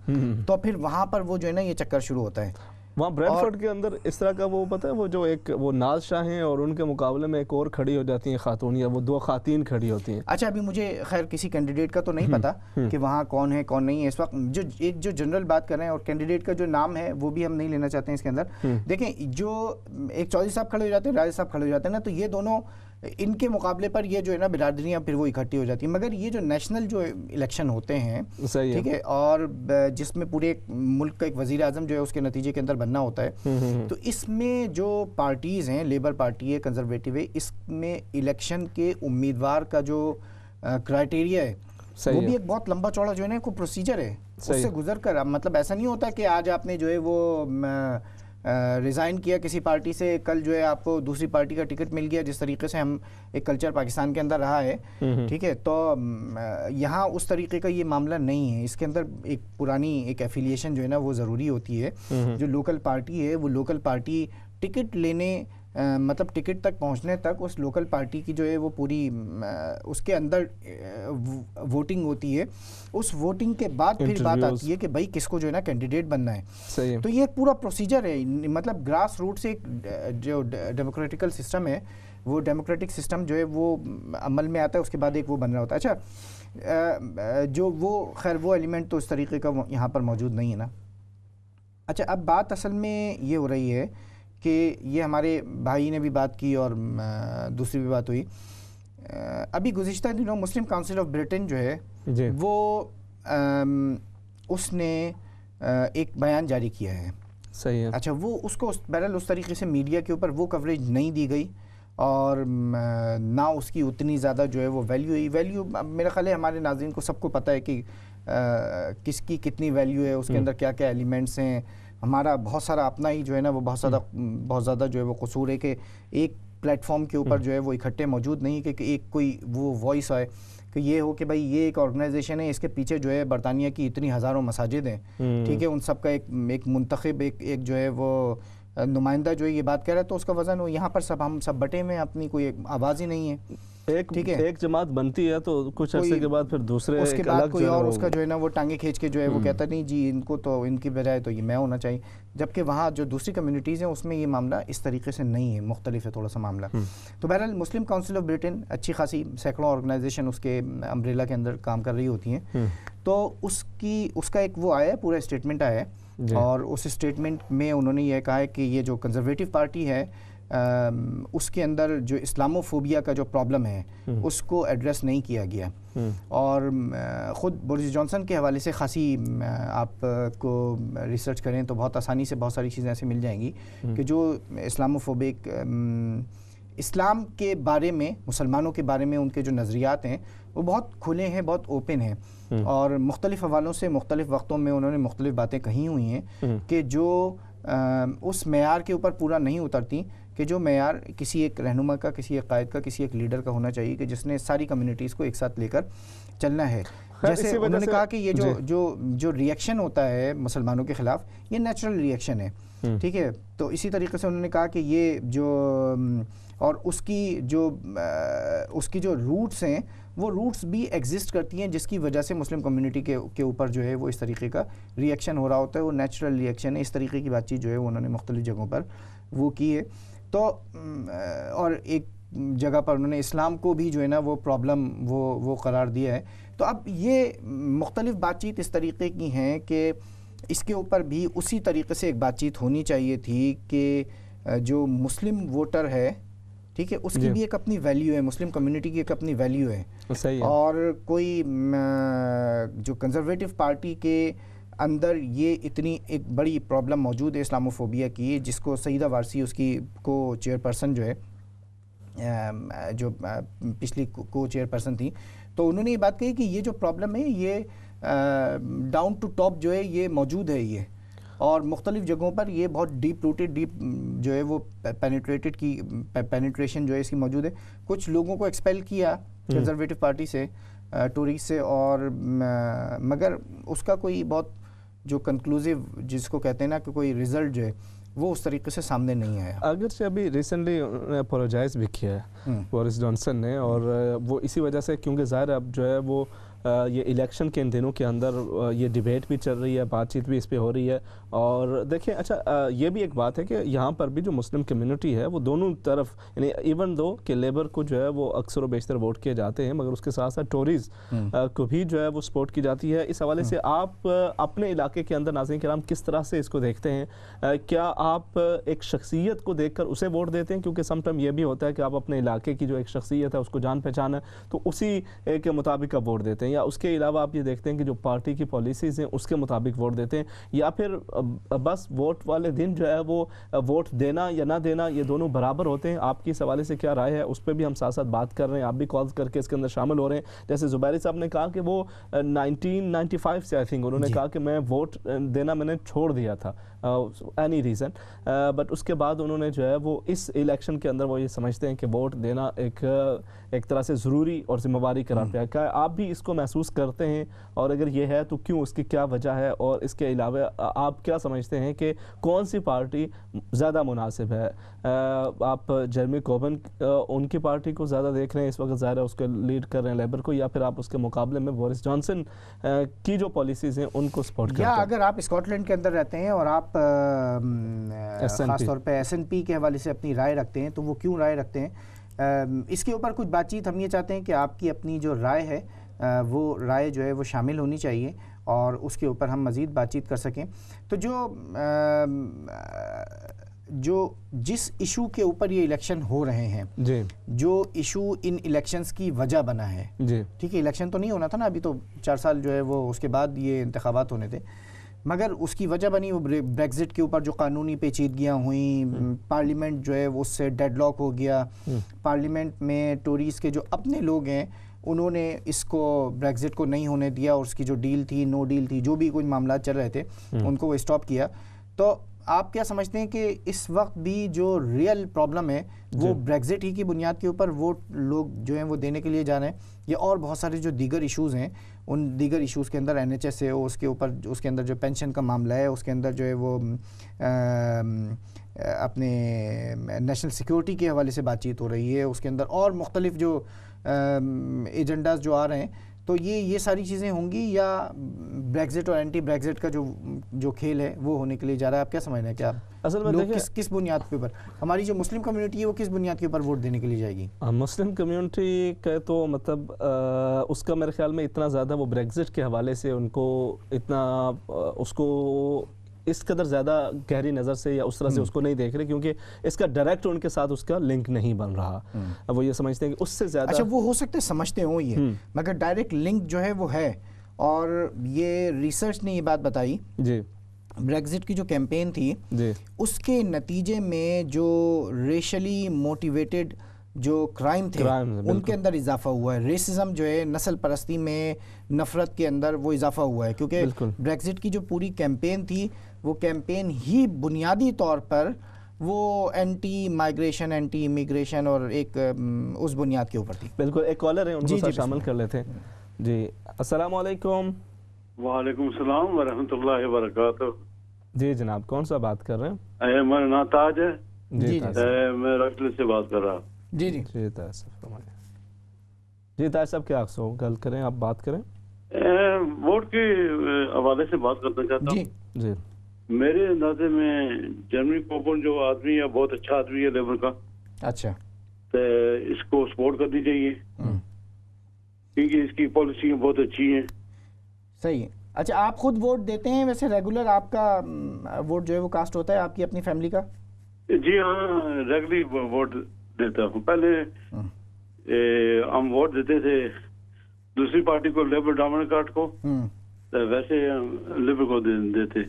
تو پھر وہاں پر وہ جو ہے نا یہ چکر شروع ہوتا ہے وہاں بریڈ فورڈ کے اندر اس طرح کا وہ پتہ ہے وہ جو ایک وہ ناز شاہ ہیں اور ان کے مقابلے میں ایک اور کھڑی ہو جاتی ہیں خاتون یا وہ 2 خواتین کھڑی ہوتی ہیں. اچھا ابھی مجھے خیر کسی کینڈیڈیٹ کا تو نہیں پتا کہ وہاں کون ہے کون نہیں ہے اس وقت. جو جنرل بات کر رہے ہیں اور کینڈیڈیٹ کا جو نام ہے وہ بھی ہم نہیں لینا چاہتے ہیں اس کے اندر. دیکھیں جو ایک چودھری صاحب کھڑے ہو جاتے ہیں, راجہ صاحب کھڑے ہو جاتے ہیں نا, تو یہ دونوں ان کے مقابلے پر یہ جو ہے نا برادریاں پھر وہ اکٹھی ہو جاتی ہیں. مگر یہ جو نیشنل جو الیکشن ہوتے ہیں ٹھیک ہے, اور جس میں پورے ملک کا ایک وزیر اعظم جو ہے اس کے نتیجے کے اندر بننا ہوتا ہے, تو اس میں جو پارٹیز ہیں, لیبر پارٹی ہے, کنزرویٹو ہے, اس میں الیکشن کے امیدوار کا جو کرائٹیریا ہے وہ بھی ایک بہت لمبا چوڑا جو ہے نا کوئی پروسیجر ہے. اس سے گزر کر مطلب ایسا نہیں ہوتا کہ آج آپ نے جو ہے وہ ریزائن کیا کسی پارٹی سے, کل جو ہے آپ کو دوسری پارٹی کا ٹکٹ مل گیا, جس طریقے سے ہم ایک کلچر پاکستان کے اندر رہا ہے ٹھیک ہے. تو یہاں اس طریقے کا یہ معاملہ نہیں ہے. اس کے اندر ایک پرانی ایک ایفیلیشن جو ہے نا وہ ضروری ہوتی ہے. جو لوکل پارٹی ہے وہ لوکل پارٹی ٹکٹ لینے مطلب ٹکٹ تک پہنچنے تک اس لوکل پارٹی کی جو ہے وہ پوری اس کے اندر ووٹنگ ہوتی ہے. اس ووٹنگ کے بعد پھر بات آتی ہے کہ بھائی کس کو جو ہے نا کینڈیڈیٹ بننا ہے. تو یہ ایک پورا پروسیجر ہے, مطلب گراس روٹ سے ایک جو ڈیموکریٹیکل سسٹم ہے وہ ڈیموکریٹک سسٹم جو ہے وہ عمل میں آتا ہے, اس کے بعد ایک وہ بن رہا ہوتا ہے. اچھا جو وہ خیر وہ ایلیمنٹ تو اس طریقے کا یہاں پر موجود نہیں ہے نا. اچھا اب بات اصل میں یہ ہو رہی ہے کہ یہ ہمارے بھائی نے بھی بات کی اور دوسری بھی بات ہوئی. ابھی گزشتہ دنوں مسلم کاؤنسل آف بریٹن جو ہے وہ اس نے ایک بیان جاری کیا ہے. صحیح ہے. اچھا وہ اس کو بہرحال اس طریقے سے میڈیا کے اوپر وہ کوریج نہیں دی گئی اور نہ اس کی اتنی زیادہ جو ہے وہ ویلیو ہوئی. ویلیو میرا خیال ہے ہمارے ناظرین کو سب کو پتہ ہے کہ کس کی کتنی ویلیو ہے, اس کے اندر کیا کیا ایلیمنٹس ہیں. ہمارا بہت سارا اپنا ہی جو ہے نا وہ بہت زیادہ جو ہے وہ قصور ہے کہ ایک پلیٹ فارم کے اوپر جو ہے وہ اکٹھے موجود نہیں کہ ایک کوئی وہ وائس آئے کہ یہ ہو کہ بھائی یہ ایک آرگنائزیشن ہے, اس کے پیچھے جو ہے برطانیہ کی اتنی ہزاروں مساجد ہیں ٹھیک ہے, ان سب کا ایک منتخب ایک جو ہے وہ نمائندہ جو ہے یہ بات کہہ رہا ہے, تو اس کا وزن ہو. یہاں پر ہم سب بٹے میں اپنی کوئی آواز ہی نہیں ہے. ایک جماعت بنتی ہے تو کچھ عرصے کے بعد پھر دوسرے اس کے بعد کوئی اور اس کا جو ہے نا وہ ٹانگیں کھینچ کے جو ہے وہ کہتا نہیں جی ان کو تو ان کی بجائے تو یہ میں ہونا چاہیے, جبکہ وہاں جو دوسری کمیونٹیز ہیں اس میں یہ معاملہ اس طریقے سے نہیں ہے, مختلف ہے تھوڑا سا معاملہ. تو بہرحال مسلم کاؤنسل آف بریٹن اچھی خاصی سینکڑوں آرگنائزیشن اس کے امبریلا کے اندر کام کر رہی ہوتی ہیں. تو اس کا ایک وہ آیا ہے, پورا اسٹیٹمنٹ آیا ہے, اور اس اسٹیٹمنٹ میں انہوں نے یہ کہا ہے کہ یہ جو کنزرویٹو پارٹی ہے اس کے اندر جو اسلاموفوبیا کا جو پرابلم ہے اس کو ایڈریس نہیں کیا گیا. اور خود بورس جانسن کے حوالے سے خاصی آپ کو ریسرچ کریں تو بہت آسانی سے بہت ساری چیزیں ایسے مل جائیں گی کہ جو اسلاموفوبک اسلام کے بارے میں, مسلمانوں کے بارے میں ان کے جو نظریات ہیں وہ بہت کھلے ہیں, بہت اوپن ہیں, اور مختلف حوالوں سے مختلف وقتوں میں انہوں نے مختلف باتیں کہی ہوئی ہیں کہ جو اس معیار کے اوپر پورا نہیں اترتی کہ جو معیار کسی ایک رہنما کا, کسی ایک قائد کا, کسی ایک لیڈر کا ہونا چاہیے کہ جس نے ساری کمیونٹیز کو ایک ساتھ لے کر چلنا ہے. جیسے انہوں نے کہا کہ یہ جو ریئیکشن ہوتا ہے مسلمانوں کے خلاف یہ نیچرل ریئیکشن ہے ٹھیک ہے. تو اسی طریقے سے انہوں نے کہا کہ یہ جو اور اس کی جو روٹس ہیں وہ روٹس بھی ایگزسٹ کرتی ہیں جس کی وجہ سے مسلم کمیونٹی کے اوپر جو ہے وہ اس طریقے کا ریئیکشن ہو رہا ہوتا ہے, وہ نیچرل ریئیکشن ہے. اس طریقے کی بات چیت جو ہے وہ انہوں نے مختلف جگہوں پر وہ کی ہے. تو اور ایک جگہ پر انہوں نے اسلام کو بھی جو ہے نا وہ پرابلم وہ قرار دیا ہے. تو اب یہ مختلف بات چیت اس طریقے کی ہیں کہ اس کے اوپر بھی اسی طریقے سے ایک بات چیت ہونی چاہیے تھی کہ جو مسلم ووٹر ہے ٹھیک ہے اس کی بھی ایک اپنی ویلیو ہے, مسلم کمیونٹی کی ایک اپنی ویلیو ہے. اور کوئی جو کنزرویٹو پارٹی کے اندر یہ اتنی ایک بڑی پرابلم موجود ہے اسلاموفوبیا کی, جس کو سعیدہ وارثی اس کی کو چیئر پرسن جو ہے جو پچھلی کو چیئر پرسن تھی, تو انہوں نے یہ بات کہی کہ یہ جو پرابلم ہے یہ ڈاؤن ٹو ٹاپ جو ہے یہ موجود ہے یہ, اور مختلف جگہوں پر یہ بہت ڈیپ روٹیڈ جو ہے وہ پینیٹریشن جو ہے اس کی موجود ہے. کچھ لوگوں کو ایکسپیل کیا کنزرویٹو پارٹی سے, ٹوریز سے, اور مگر اس کا کوئی بہت جو کنکلوزیو جس کو کہتے ہیں نا کہ کوئی ریزلٹ جو ہے وہ اس طریقے سے سامنے نہیں آیا. اگرچہ ابھی ریسنٹلی اپولوجائز بھی کیا ہے بورس جانسن نے, اور وہ اسی وجہ سے کیونکہ ظاہر اب جو ہے وہ یہ الیکشن کے ان دنوں کے اندر یہ ڈیبیٹ بھی چل رہی ہے, بات چیت بھی اس پہ ہو رہی ہے. اور دیکھیں اچھا یہ بھی ایک بات ہے کہ یہاں پر بھی جو مسلم کمیونٹی ہے وہ دونوں طرف, یعنی ایون دو کہ لیبر کو جو ہے وہ اکثر و بیشتر ووٹ کیے جاتے ہیں, مگر اس کے ساتھ ساتھ ٹوریز کو بھی جو ہے وہ سپورٹ کی جاتی ہے. اس حوالے سے آپ اپنے علاقے کے اندر ناظرین کرام کس طرح سے اس کو دیکھتے ہیں؟ کیا آپ ایک شخصیت کو دیکھ کر اسے ووٹ دیتے ہیں؟ کیونکہ سم ٹائم یہ بھی ہوتا ہے کہ آپ اپنے علاقے کی جو ایک شخصیت ہے اس کو جان پہچان ہے تو اسی کے مطابق آپ ووٹ دیتے ہیں, یا اس کے علاوہ آپ یہ دیکھتے ہیں کہ جو پارٹی کی پالیسیز ہیں اس کے مطابق ووٹ دیتے ہیں, یا پھر بس ووٹ والے دن جو ہے وہ ووٹ دینا یا نہ دینا یہ دونوں برابر ہوتے ہیں؟ آپ کی اس حوالے سے کیا رائے ہے؟ اس پہ بھی ہم ساتھ ساتھ بات کر رہے ہیں, آپ بھی کالز کر کے اس کے اندر شامل ہو رہے ہیں. جیسے زبیری صاحب نے کہا کہ وہ 1995 سے آئی تھنک انہوں نے کہا کہ میں ووٹ دینا میں نے چھوڑ دیا تھا اینی ریزن, بٹ اس کے بعد انہوں نے جو ہے وہ اس الیکشن کے اندر وہ یہ سمجھتے ہیں کہ ووٹ دینا ایک طرح سے ضروری اور ذمہ داری قرار پایا. کیا آپ بھی اس کو محسوس کرتے ہیں, اور اگر یہ ہے تو کیوں, اس کی کیا وجہ ہے, اور اس کے علاوہ آپ کیا سمجھتے ہیں کہ کون سی پارٹی زیادہ مناسب ہے؟ آپ جیرمی کوربن ان کی پارٹی کو زیادہ دیکھ رہے ہیں اس وقت, ظاہر ہے اس کو لیڈ کر رہے ہیں لیبر کو, یا پھر آپ اس کے مقابلے میں بورس جانسن کی جو پالیسیز ہیں ان کو سپورٹ کرتے ہیں؟ یا اگر آپ اسکاٹ لینڈ کے اندر رہتے ہیں اور آپ خاص طور پہ ایس این پی کے حوالے سے اپنی رائے رکھتے ہیں تو وہ کیوں رائے رکھتے ہیں, اس کے اوپر کچھ بات چیت ہم یہ چاہتے ہیں کہ آپ کی اپنی جو رائے ہے وہ رائے جو ہے وہ شامل ہونی چاہیے اور اس کے اوپر ہم مزید بات چیت کر سکیں. تو جو جس ایشو کے اوپر یہ الیکشن ہو رہے ہیں, جو ایشو ان الیکشنز کی وجہ بنا ہے, ٹھیک ہے, الیکشن تو نہیں ہونا تھا نا, ابھی تو 4 سال جو ہے وہ اس کے بعد یہ انتخابات ہونے تھے, مگر اس کی وجہ بنی وہ بریگزٹ کے اوپر جو قانونی پیچیدگیاں ہوئیں, پارلیمنٹ جو ہے وہ اس سے ڈیڈ لاک ہو گیا. پارلیمنٹ میں ٹوریز کے جو اپنے لوگ ہیں انہوں نے اس کو بریگزٹ کو نہیں ہونے دیا, اور اس کی جو ڈیل تھی, نو ڈیل تھی, جو بھی کچھ معاملات چل رہے تھے ان کو وہ اسٹاپ کیا. تو آپ کیا سمجھتے ہیں کہ اس وقت بھی جو ریئل پرابلم ہے وہ بریگزٹ ہی کی بنیاد کے اوپر ووٹ لوگ جو ہیں وہ دینے کے لیے جا رہے ہیں, یا اور بہت سارے جو دیگر ایشوز ہیں, ان دیگر ایشوز کے اندر این ایچ ایس ہے, اس کے اوپر اس کے اندر جو پینشن کا معاملہ ہے, اس کے اندر جو ہے وہ اپنے نیشنل سیکیورٹی کے حوالے سے بات چیت ہو رہی ہے, اس کے اندر اور مختلف جو ایجنڈاز جو آ رہے ہیں, تو یہ ساری چیزیں ہوں گی, یا بریگزٹ اور اینٹی بریگزٹ کا جو کھیل ہے وہ ہونے کے لیے جا رہا ہے؟ آپ کیا سمجھنا ہے کہ آپ اصل میں لوگ کس بنیاد کے اوپر, ہماری جو مسلم کمیونٹی ہے وہ کس بنیاد کے اوپر ووٹ دینے کے لیے جائے گی؟ مسلم کمیونٹی کا تو مطلب اس کا میرے خیال میں اتنا زیادہ وہ بریگزٹ کے حوالے سے ان کو اتنا اس کو اس قدر زیادہ گہری نظر سے یا اس طرح سے اس کو نہیں دیکھ رہے, کیونکہ اس کا ڈائریکٹ ان کے ساتھ اس کا لنک نہیں بن رہا. وہ یہ سمجھتے ہیں کہ اس سے زیادہ, اچھا وہ ہو سکتے سمجھتے ہوں یہ, مگر ڈائریکٹ لنک جو ہے وہ ہے, اور یہ ریسرچ نے یہ بات بتائی. بریگزٹ کی جو کیمپین تھی اس کے نتیجے میں جو ریشلی موٹیویٹڈ جو کرائم تھے ان کے اندر اضافہ ہوا ہے. ریسزم جو ہے, نسل پرستی میں نفرت کے اندر وہ اضافہ ہوا ہے, کیونکہ بریگزٹ کی جو پوری کیمپین تھی وہ کیمپین ہی بنیادی طور پر وہ اینٹی مائگریشن, اینٹی امیگریشن اور ایک اس بنیاد کے اوپر تھی. بالکل. ایک کالر ہے, ان کو شامل کر لیتے ہیں. جی السلام علیکم. وعلیکم السلام ورحمۃ اللہ وبرکاتہ. جی جناب, کون سا بات کر رہے ہیں؟ میرا نام تاج ہے. جی میں راکل سے بات کر رہا ہوں. جی جی جی تاج صاحب, جی تاج صاحب کیا گل کریں, آپ بات کریں. ووٹ کے حوالے سے بات کرنا چاہتا ہوں. جی میرے اندازے میں جیرمی کوربن جو آدمی ہے بہت اچھا آدمی ہے لیبر کا. اچھا, تو اس کو سپورٹ کرنی چاہیے کیونکہ اس کی پالیسیاں بہت اچھی ہیں. صحیح ہے. اچھا آپ خود ووٹ دیتے ہیں ویسے ریگولر, آپ کا ووٹ جو ہے وہ کاسٹ ہوتا ہے آپ کی اپنی فیملی کا؟ جی ہاں, ریگولرلی ووٹ دیتا ہوں. پہلے ہم ووٹ دیتے تھے دوسری پارٹی کو, لیبر ڈومینیکٹ کو, ویسے لیبر کو دیتے.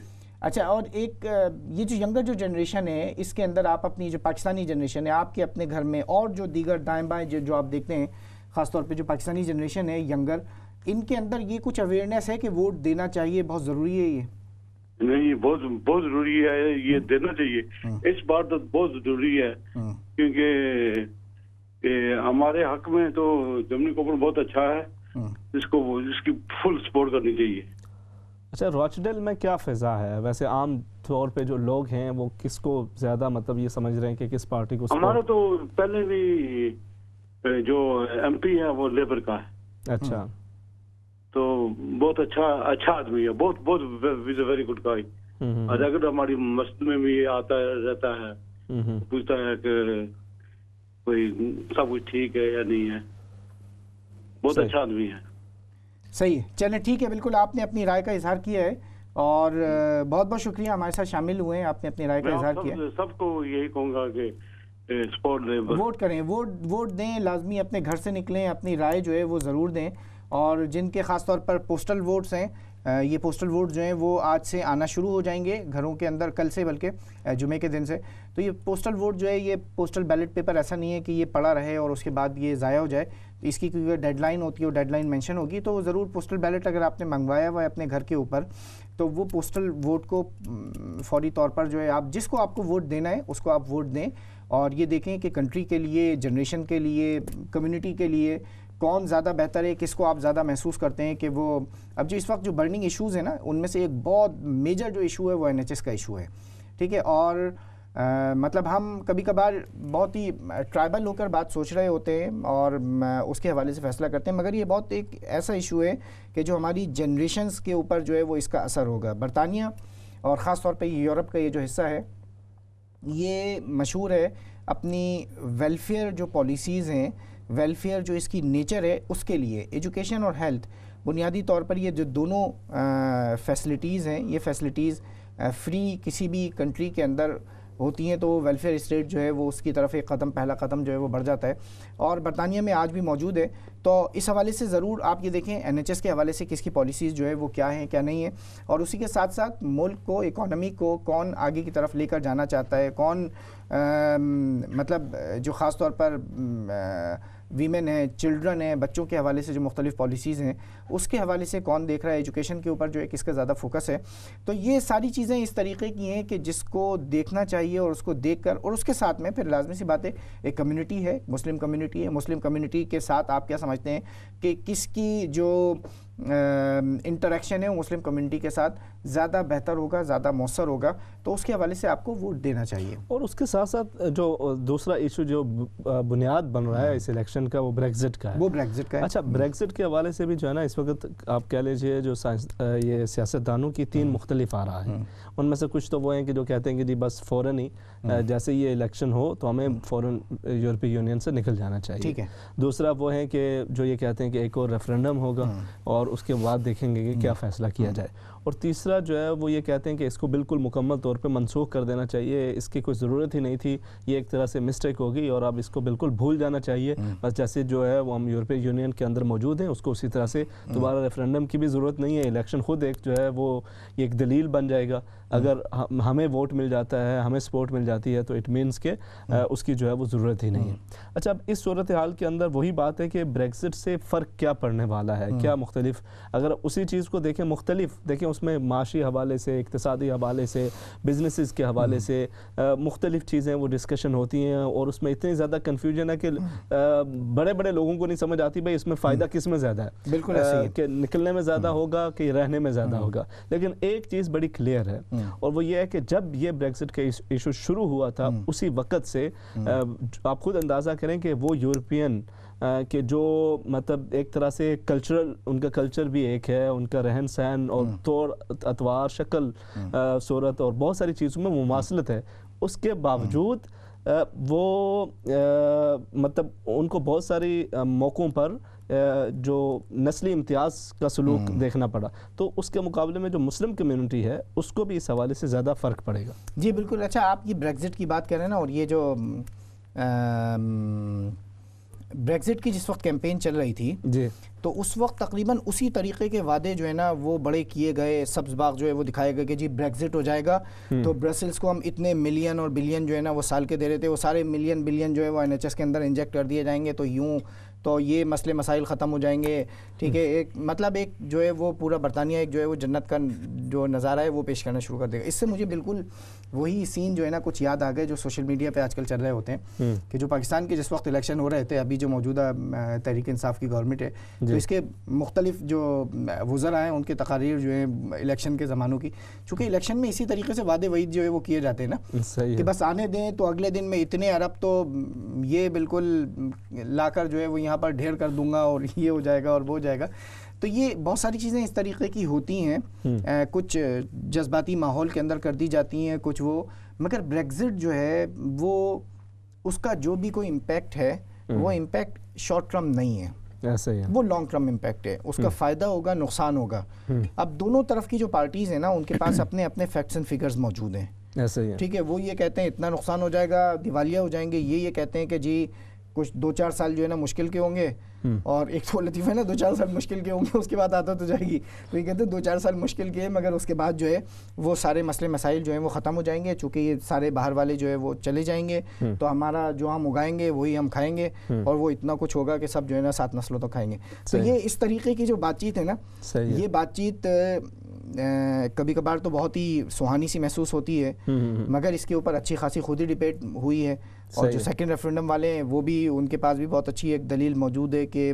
اچھا, اور ایک یہ جو ینگر جو جنریشن ہے اس کے اندر آپ اپنی جو پاکستانی جنریشن ہے آپ کے اپنے گھر میں, اور جو دیگر دائیں بائیں جو آپ دیکھتے ہیں خاص طور پہ جو پاکستانی جنریشن ہے ینگر, ان کے اندر یہ کچھ اویئرنیس ہے کہ ووٹ دینا چاہیے, بہت ضروری ہے؟ یہ نہیں, بہت ضروری ہے, یہ دینا چاہیے. اس بار تو بہت ضروری ہے کیونکہ ہمارے حق میں تو جیرمی کوربن بہت اچھا ہے, اس کی فل سپورٹ کرنی چاہیے. اچھا, راچڈیل میں کیا فضا ہے ویسے عام طور پہ جو لوگ ہیں وہ کس کو زیادہ مطلب یہ سمجھ رہے ہیں کہ کس پارٹی کو؟ ہمارا تو پہلے بھی جو ایم پی ہے وہ لیبر کا ہے. اچھا, تو بہت اچھا آدمی ہے, بہت ویری گڈ گائی. اور اگر ہماری مسجد میں بھی آتا رہتا ہے, پوچھتا ہے کہ کوئی سب کچھ ٹھیک ہے یا نہیں ہے. بہت اچھا آدمی ہے. صحیح ہے, چلیں ٹھیک ہے, بالکل آپ نے اپنی رائے کا اظہار کیا ہے اور بہت بہت شکریہ ہمارے ساتھ شامل ہوئے ہیں, آپ نے اپنی رائے کا اظہار کیا. سب کو یہی کہوں گا کہ سپورٹ دیں, ووٹ کریں, ووٹ دیں, لازمی اپنے گھر سے نکلیں, اپنی رائے جو ہے وہ ضرور دیں. اور جن کے خاص طور پر پوسٹل ووٹس ہیں, یہ پوسٹل ووٹ جو ہیں وہ آج سے آنا شروع ہو جائیں گے گھروں کے اندر, کل سے, بلکہ جمعے کے دن سے. تو یہ پوسٹل ووٹ جو ہے, یہ پوسٹل بیلٹ پیپر ایسا نہیں ہے کہ یہ پڑا رہے اور اس کے بعد یہ ضائع ہو جائے. اس کی کیونکہ ڈیڈ لائن ہوتی ہے, وہ ڈیڈ لائن مینشن ہوگی, تو ضرور پوسٹل بیلٹ اگر آپ نے منگوایا ہوا ہے اپنے گھر کے اوپر, تو وہ پوسٹل ووٹ کو فوری طور پر جو ہے آپ جس کو آپ کو ووٹ دینا ہے اس کو آپ ووٹ دیں. اور یہ دیکھیں کہ کنٹری کے لیے, جنریشن کے لیے, کمیونٹی کے لیے کون زیادہ بہتر ہے, کس کو آپ زیادہ محسوس کرتے ہیں کہ وہ اب جو اس وقت جو برننگ ایشوز ہیں نا, ان میں سے ایک بہت میجر جو ایشو ہے وہ NHS کا ایشو ہے. ٹھیک ہے, اور مطلب ہم کبھی کبھار بہت ہی ٹرائبل ہو کر بات سوچ رہے ہوتے ہیں اور اس کے حوالے سے فیصلہ کرتے ہیں, مگر یہ بہت ایک ایسا ایشو ہے کہ جو ہماری جنریشنز کے اوپر جو ہے وہ اس کا اثر ہوگا. برطانیہ اور خاص طور پہ یورپ کا یہ جو حصہ ہے یہ مشہور ہے اپنی ویلفیئر جو پالیسیز ہیں, ویلفیئر جو اس کی نیچر ہے اس کے لیے. ایجوکیشن اور ہیلتھ بنیادی طور پر یہ جو دونوں فیسلٹیز ہیں, یہ فیسلٹیز فری کسی بھی کنٹری کے اندر ہوتی ہیں, تو ویلفیئر اسٹیٹ جو ہے وہ اس کی طرف ایک قدم, پہلا قدم جو ہے وہ بڑھ جاتا ہے, اور برطانیہ میں آج بھی موجود ہے. تو اس حوالے سے ضرور آپ یہ دیکھیں NHS کے حوالے سے کس کی پالیسیز جو ہے وہ کیا ہیں, کیا نہیں ہیں, اور اسی کے ساتھ ساتھ ملک کو, اکانومی کو کون آگے کی طرف لے کر جانا چاہتا ہے, کون مطلب جو خاص طور پر ویمن ہیں, چلڈرن ہیں, بچوں کے حوالے سے جو مختلف پالیسیز ہیں اس کے حوالے سے کون دیکھ رہا ہے, ایجوکیشن کے اوپر جو ہے کس کا زیادہ فوکس ہے. تو یہ ساری چیزیں اس طریقے کی ہیں کہ جس کو دیکھنا چاہیے اور اس کو دیکھ کر, اور اس کے ساتھ میں پھر لازمی سی بات ہے ایک کمیونٹی ہے, مسلم کمیونٹی ہے, مسلم کمیونٹی کے ساتھ آپ کیا سمجھتے ہیں کہ کس کی جو انٹریکشن ہے وہ مسلم کمیونٹی کے ساتھ زیادہ بہتر ہوگا, زیادہ مؤثر ہوگا, تو اس کے حوالے سے آپ کو ووٹ دینا چاہیے. اور اس کے ساتھ ساتھ جو دوسرا ایشو جو بنیاد بن رہا ہے اس الیکشن کا, وہ بریگزٹ کا ہے. وہ بریگزٹ کا ہے. اچھا, بریگزٹ کے حوالے سے بھی جو ہے نا اس وقت آپ کہہ لیجئے جو یہ سیاستدانوں کی 3 مختلف آ رہا ہے. ان میں سے کچھ تو وہ ہیں کہ جو کہتے ہیں کہ جی بس فوراً ہی جیسے یہ الیکشن ہو تو ہمیں فوراً یورپی یونین سے نکل جانا چاہیے. ٹھیک ہے. دوسرا وہ ہے کہ جو یہ کہتے ہیں کہ ایک اور ریفرنڈم ہوگا اور اس کے بعد دیکھیں گے کہ کیا فیصلہ کیا جائے. اور تیسرا جو ہے وہ یہ کہتے ہیں کہ اس کو بالکل مکمل طور پہ منسوخ کر دینا چاہیے, اس کی کوئی ضرورت ہی نہیں تھی, یہ ایک طرح سے مسٹیک ہوگی اور اب اس کو بالکل بھول جانا چاہیے, بس جیسے جو ہے وہ ہم یورپی یونین کے اندر موجود ہیں اس کو اسی طرح سے دوبارہ ریفرنڈم کی بھی ضرورت نہیں ہے. الیکشن خود ایک جو ہے وہ ایک دلیل بن جائے گا. اگر ہمیں ووٹ مل جاتا ہے, ہمیں سپورٹ مل جاتی ہے, تو اٹ مینس کہ اس کی جو ہے وہ ضرورت ہی نہیں ہے. اچھا, اب اس صورتحال کے اندر وہی بات ہے کہ بریگزٹ سے فرق کیا پڑنے والا ہے, کیا مختلف, اگر اسی چیز کو دیکھیں مختلف دیکھیں اس میں معاشی حوالے سے, اقتصادی حوالے سے, بزنسز کے حوالے سے مختلف چیزیں وہ ڈسکشن ہوتی ہیں, اور اس میں اتنی زیادہ کنفیوژن ہے کہ بڑے بڑے لوگوں کو نہیں سمجھ آتی بھائی اس میں فائدہ کس میں زیادہ ہے, بالکل ایسے ہی کہ نکلنے میں زیادہ ہوگا کہ رہنے میں زیادہ ہوگا. لیکن ایک چیز بڑی کلیئر ہے, اور وہ یہ ہے کہ جب یہ بریگزٹ کا ایشو شروع ہوا تھا اسی وقت سے آپ خود اندازہ کریں کہ وہ یورپین کہ جو مطلب ایک طرح سے کلچرل, ان کا کلچر بھی ایک ہے, ان کا رہن سہن اور طور اطوار, شکل, صورت اور بہت ساری چیزوں میں مماثلت ہے, اس کے باوجود وہ مطلب ان کو بہت ساری موقعوں پر جو نسلی امتیاز کا سلوک دیکھنا پڑا. تو اس کے مقابلے میں جو مسلم کمیونٹی ہے اس کو بھی اس حوالے سے زیادہ فرق پڑے گا. جی بالکل. اچھا, آپ یہ بریگزٹ کی بات کر رہے ہیں نا, اور یہ جو بریگزٹ کی جس وقت کیمپین چل رہی تھی جی, تو اس وقت تقریباً اسی طریقے کے وعدے جو ہے نا وہ بڑے کیے گئے, سبز باغ جو ہے وہ دکھائے گئے کہ جی بریگزٹ ہو جائے گا تو برسلز کو ہم اتنے ملین اور بلین جو ہے نا وہ سال کے دے رہے تھے, وہ سارے ملین بلین جو ہے وہ NHS کے اندر انجیکٹ کر دیے جائیں گے, تو یوں تو یہ مسئلے مسائل ختم ہو جائیں گے. ٹھیک ہے, ایک مطلب ایک جو ہے وہ پورا برطانیہ ایک جو ہے وہ جنت کا جو نظارہ ہے وہ پیش کرنا شروع کر دے گا. اس سے مجھے بالکل وہی سین جو ہے نا کچھ یاد آ گئے جو سوشل میڈیا پہ آج کل چل رہے ہوتے ہیں کہ جو پاکستان کے جس وقت الیکشن ہو رہے تھے, ابھی جو موجودہ تحریک انصاف کی گورنمنٹ ہے, تو اس کے مختلف جو وزراء ہیں ان کے تقاریر جو ہیں الیکشن کے زمانوں کی, چونکہ الیکشن میں اسی طریقے سے وعدے وعید جو ہے وہ کیے جاتے ہیں نا کہ بس آنے دیں تو اگلے دن میں اتنے ارب تو یہ بالکل لا کر جو ہے وہ یہاں پر ڈھیر کر دوں گا اور یہ ہو جائے گا اور وہ ہو جائے گا. تو یہ بہت ساری چیزیں اس طریقے کی ہوتی ہیں، کچھ جذباتی ماحول کے اندر کر دی جاتی ہیں کچھ وہ، مگر بریگزٹ جو ہے وہ اس کا جو بھی کوئی امپیکٹ ہے وہ امپیکٹ شارٹ ٹرم نہیں ہے، ایسا ہی ہے، وہ لانگ ٹرم امپیکٹ ہے، اس کا فائدہ ہوگا نقصان ہوگا۔ اب دونوں طرف کی جو پارٹیز ہیں نا ان کے پاس اپنے اپنے فیکٹس اینڈ فگرز موجود ہیں، ایسا ہی ہے، ٹھیک ہے، وہ یہ کہتے ہیں اتنا نقصان ہو جائے گا، دیوالیہ ہو جائیں گے، یہ کہتے ہیں کہ جی کچھ 2-4 سال جو ہے نا مشکل کے ہوں گے، اور ایک تو لطیفہ ہے نا 2-4 سال مشکل کے ہوں گے اس کے بعد آتا تو جائے گی، تو یہ کہتے ہیں 2-4 سال مشکل کے ہیں مگر اس کے بعد جو ہے وہ سارے مسئلے مسائل جو ہیں وہ ختم ہو جائیں گے، چونکہ یہ سارے باہر والے جو ہے وہ چلے جائیں گے، تو ہمارا جو ہم اگائیں گے وہی ہم کھائیں گے، اور وہ اتنا کچھ ہوگا کہ سب جو ہے نا 7 نسلوں تو کھائیں گے۔ تو یہ اس طریقے کی جو بات چیت ہے نا، یہ بات چیت کبھی کبھار تو بہت ہی سہانی سی محسوس ہوتی ہے، مگر اس کے اوپر اچھی خاصی خود ہی ڈبیٹ ہوئی ہے، اور جو سیکنڈ ریفرینڈم والے ہیں وہ بھی ان کے پاس بھی بہت اچھی ایک دلیل موجود ہے کہ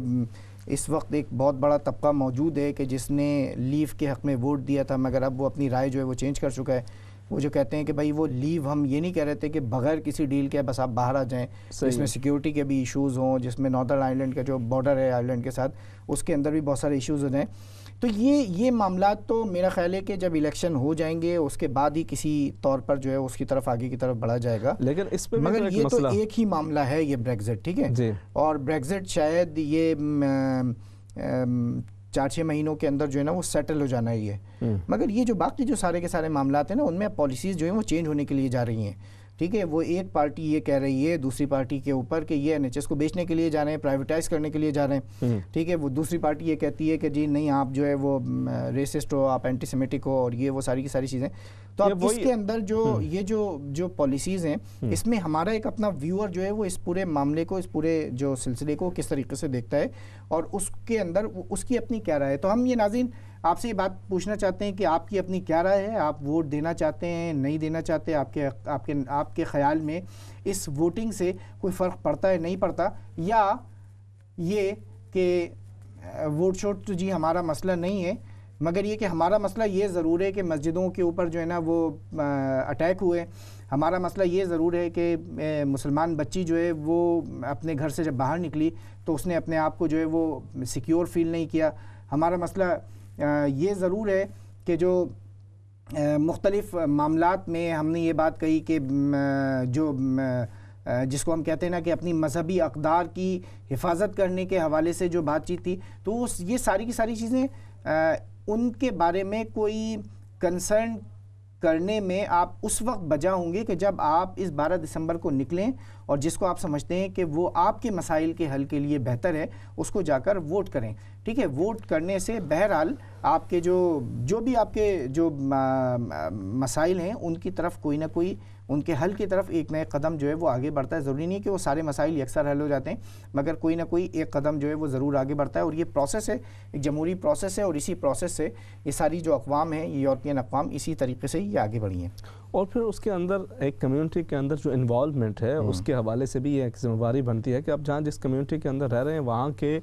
اس وقت ایک بہت بڑا طبقہ موجود ہے کہ جس نے لیو کے حق میں ووٹ دیا تھا مگر اب وہ اپنی رائے جو ہے وہ چینج کر چکا ہے۔ وہ جو کہتے ہیں کہ بھائی وہ لیو ہم یہ نہیں کہہ رہے تھے کہ بغیر کسی ڈیل کے بس آپ باہر آ جائیں، جس میں سیکیورٹی کے بھی ایشوز ہوں، جس میں ناردرن آئرلینڈ کا جو بارڈر ہے آئرلینڈ کے ساتھ اس کے اندر بھی بہت سارے ایشوز ہو جائیں۔ تو یہ معاملات تو میرا خیال ہے کہ جب الیکشن ہو جائیں گے اس کے بعد ہی کسی طور پر جو ہے اس کی طرف آگے کی طرف بڑھا جائے گا، لیکن اس پہ مگر یہ تو ایک ہی معاملہ ہے یہ بریگزٹ، ٹھیک ہے، اور بریگزٹ شاید یہ 4-6 مہینوں کے اندر جو ہے نا وہ سیٹل ہو جانا ہی ہے، مگر یہ جو باقی جو سارے کے سارے معاملات ہیں نا ان میں پالیسیز جو ہیں وہ چینج ہونے کے لیے جا رہی ہیں، ٹھیک ہے، وہ ایک پارٹی یہ کہہ رہی ہے دوسری پارٹی کے اوپر کہ یہ NHS کو بیچنے کے لیے جا رہے ہیں، پرائیویٹائز کرنے کے لیے جا رہے ہیں، ٹھیک ہے، وہ دوسری پارٹی یہ کہتی ہے کہ جی نہیں آپ جو ہے وہ ریسسٹ ہو، آپ اینٹی سیمیٹک ہو، اور یہ وہ ساری کی ساری چیزیں۔ تو اب اس کے اندر جو پالیسیز ہیں اس میں ہمارا ایک اپنا ویور جو ہے وہ اس پورے معاملے کو، اس پورے جو سلسلے کو کس طریقے سے دیکھتا ہے اور اس کے اندر اس کی اپنی کیا رائے ہے۔ تو ہم یہ ناظرین آپ سے یہ بات پوچھنا چاہتے ہیں کہ آپ کی اپنی کیا رائے ہے، آپ ووٹ دینا چاہتے ہیں نہیں دینا چاہتے، آپ کے خیال میں اس ووٹنگ سے کوئی فرق پڑتا ہے نہیں پڑتا، یا یہ کہ ووٹ شوٹ تو جی ہمارا مسئلہ نہیں ہے، مگر یہ کہ ہمارا مسئلہ یہ ضرور ہے کہ مسجدوں کے اوپر جو ہے نا وہ اٹیک ہوئے، ہمارا مسئلہ یہ ضرور ہے کہ مسلمان بچی جو ہے وہ اپنے گھر سے جب باہر نکلی تو اس نے اپنے آپ کو جو ہے وہ سیکیور فیل نہیں کیا، ہمارا مسئلہ یہ ضرور ہے کہ جو مختلف معاملات میں ہم نے یہ بات کہی کہ جو جس کو ہم کہتے ہیں نا کہ اپنی مذہبی اقدار کی حفاظت کرنے کے حوالے سے جو بات چیت تھی، تو یہ ساری کی ساری چیزیں ان کے بارے میں کوئی کنسرن کرنے میں آپ اس وقت بجا ہوں گے کہ جب آپ اس 12 دسمبر کو نکلیں اور جس کو آپ سمجھتے ہیں کہ وہ آپ کے مسائل کے حل کے لیے بہتر ہے اس کو جا کر ووٹ کریں، ٹھیک ہے۔ ووٹ کرنے سے بہرحال آپ کے جو بھی آپ کے جو مسائل ہیں ان کی طرف کوئی نہ کوئی، ان کے حل کی طرف ایک نئے قدم جو ہے وہ آگے بڑھتا ہے۔ ضروری نہیں کہ وہ سارے مسائل یکسر حل ہو جاتے ہیں، مگر کوئی نہ کوئی ایک قدم جو ہے وہ ضرور آگے بڑھتا ہے، اور یہ پروسیس ہے، ایک جمہوری پروسیس ہے، اور اسی پروسیس سے یہ ساری جو اقوام ہیں، یہ یورپین اقوام، اسی طریقے سے یہ آگے بڑھی ہیں۔ اور پھر اس کے اندر ایک کمیونٹی کے اندر جو انوالومنٹ ہے اس کے حوالے سے بھی ایک ذمہ داری بنتی ہے کہ آپ جہاں جس کمیونٹی کے اندر رہ رہے ہیں وہاں کے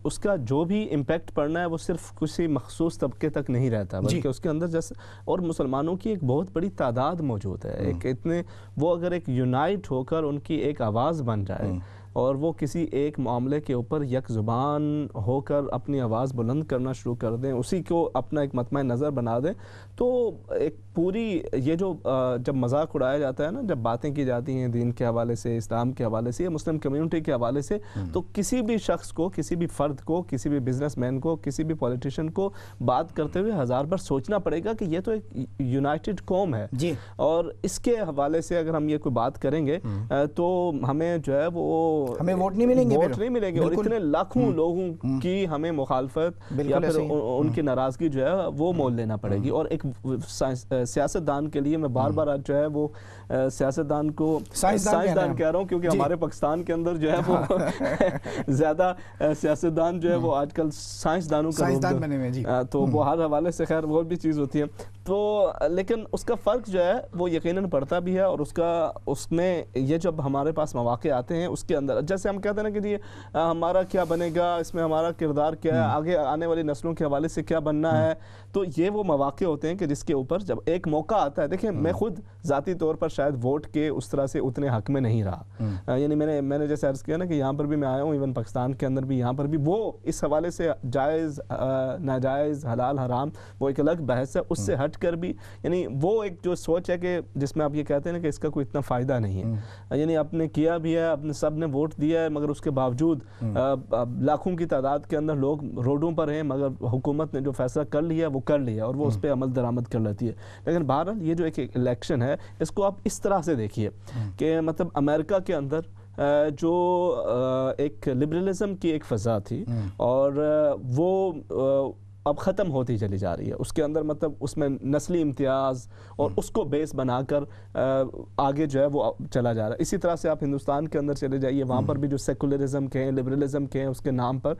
اس کا جو بھی امپیکٹ پڑنا ہے وہ صرف کسی مخصوص طبقے تک نہیں رہتا، بلکہ اس کے اندر جیسے اور مسلمانوں کی ایک بہت بڑی تعداد موجود ہے، ایک اتنے وہ اگر ایک یونائٹ ہو کر ان کی ایک آواز بن جائے اور وہ کسی ایک معاملے کے اوپر یک زبان ہو کر اپنی آواز بلند کرنا شروع کر دیں، اسی کو اپنا ایک مطمع نظر بنا دیں، تو ایک پوری یہ جو جب مذاق اڑایا جاتا ہے نا، جب باتیں کی جاتی ہیں دین کے حوالے سے، اسلام کے حوالے سے یا مسلم کمیونٹی کے حوالے سے، تو کسی بھی شخص کو، کسی بھی فرد کو، کسی بھی بزنس مین کو، کسی بھی پولیٹیشین کو بات کرتے ہوئے 1000 بار سوچنا پڑے گا کہ یہ تو ایک یونائٹڈ قوم ہے، اور اس کے حوالے سے اگر ہم یہ کوئی بات کریں گے تو ہمیں جو ہے وہ ہمیں ووٹ نہیں ملیں گے، اور اتنے لاکھوں لوگوں کی ہمیں مخالفت یا پھر ان کی ناراضگی جو ہے وہ مول لینا پڑے گی۔ اور ایک سیاستدان کے لیے میں بار بار آج جو ہے وہ سیاستدان کو سائنسدان کہہ رہا ہوں، کیونکہ ہمارے پاکستان کے اندر جو ہے وہ زیادہ سیاستدان جو ہے وہ آج کل سائنسدانوں کا بنے ہوئے، تو وہ ہر حوالے سے خیر وہ بھی چیز ہوتی ہے۔ تو لیکن اس کا فرق جو ہے وہ یقیناً پڑتا بھی ہے، اور اس میں یہ جب ہمارے پاس مواقع آتے ہیں اس کے اندر جیسے ہم کہتے ہیں نا کہ جی ہمارا کیا بنے گا، اس میں ہمارا کردار کیا ہے، آگے آنے والی نسلوں کے حوالے سے کیا بننا ہے، تو یہ وہ مواقع ہوتے ہیں کہ جس کے اوپر جب ایک موقع آتا ہے. دیکھیں میں خود ذاتی طور پر شاید ووٹ کے اس طرح سے اتنے حق میں نہیں رہا، یعنی میں نے جیسے عرض کیا نا کہ یہاں پر بھی میں آیا ہوں، ایون پاکستان کے اندر بھی یہاں پر بھی وہ اس حوالے سے جائز ناجائز حلال حرام وہ ایک الگ بحث ہے، اس سے ہٹ کر بھی یعنی وہ ایک جو سوچ ہے کہ جس میں آپ یہ کہتے ہیں کہ اس کا کوئی اتنا فائدہ نہیں ہے، یعنی آپ نے کیا بھی ہے، اپنے سب نے ووٹ دیا ہے، مگر اس کے باوجود لاکھوں کی تعداد کے اندر لوگ روڈوں پر ہیں، مگر حکومت نے جو فیصلہ کر لیا وہ کر لیا اور وہ اس پہ عمل درآمد کر لیتی ہے. لیکن بہرحال یہ جو ایک الیکشن ہے اس کو آپ اس طرح سے دیکھیے کہ مطلب امریکہ کے اندر جو ایک لبرلزم کی ایک فضا تھی اور وہ اب ختم ہوتی چلی جا رہی ہے، اس کے اندر مطلب اس میں نسلی امتیاز اور اس کو بیس بنا کر آگے جو ہے وہ چلا جا رہا ہے. اسی طرح سے آپ ہندوستان کے اندر چلے جائیے، وہاں پر بھی جو سیکولرزم کے ہیں، لبرلزم کے ہیں، اس کے نام پر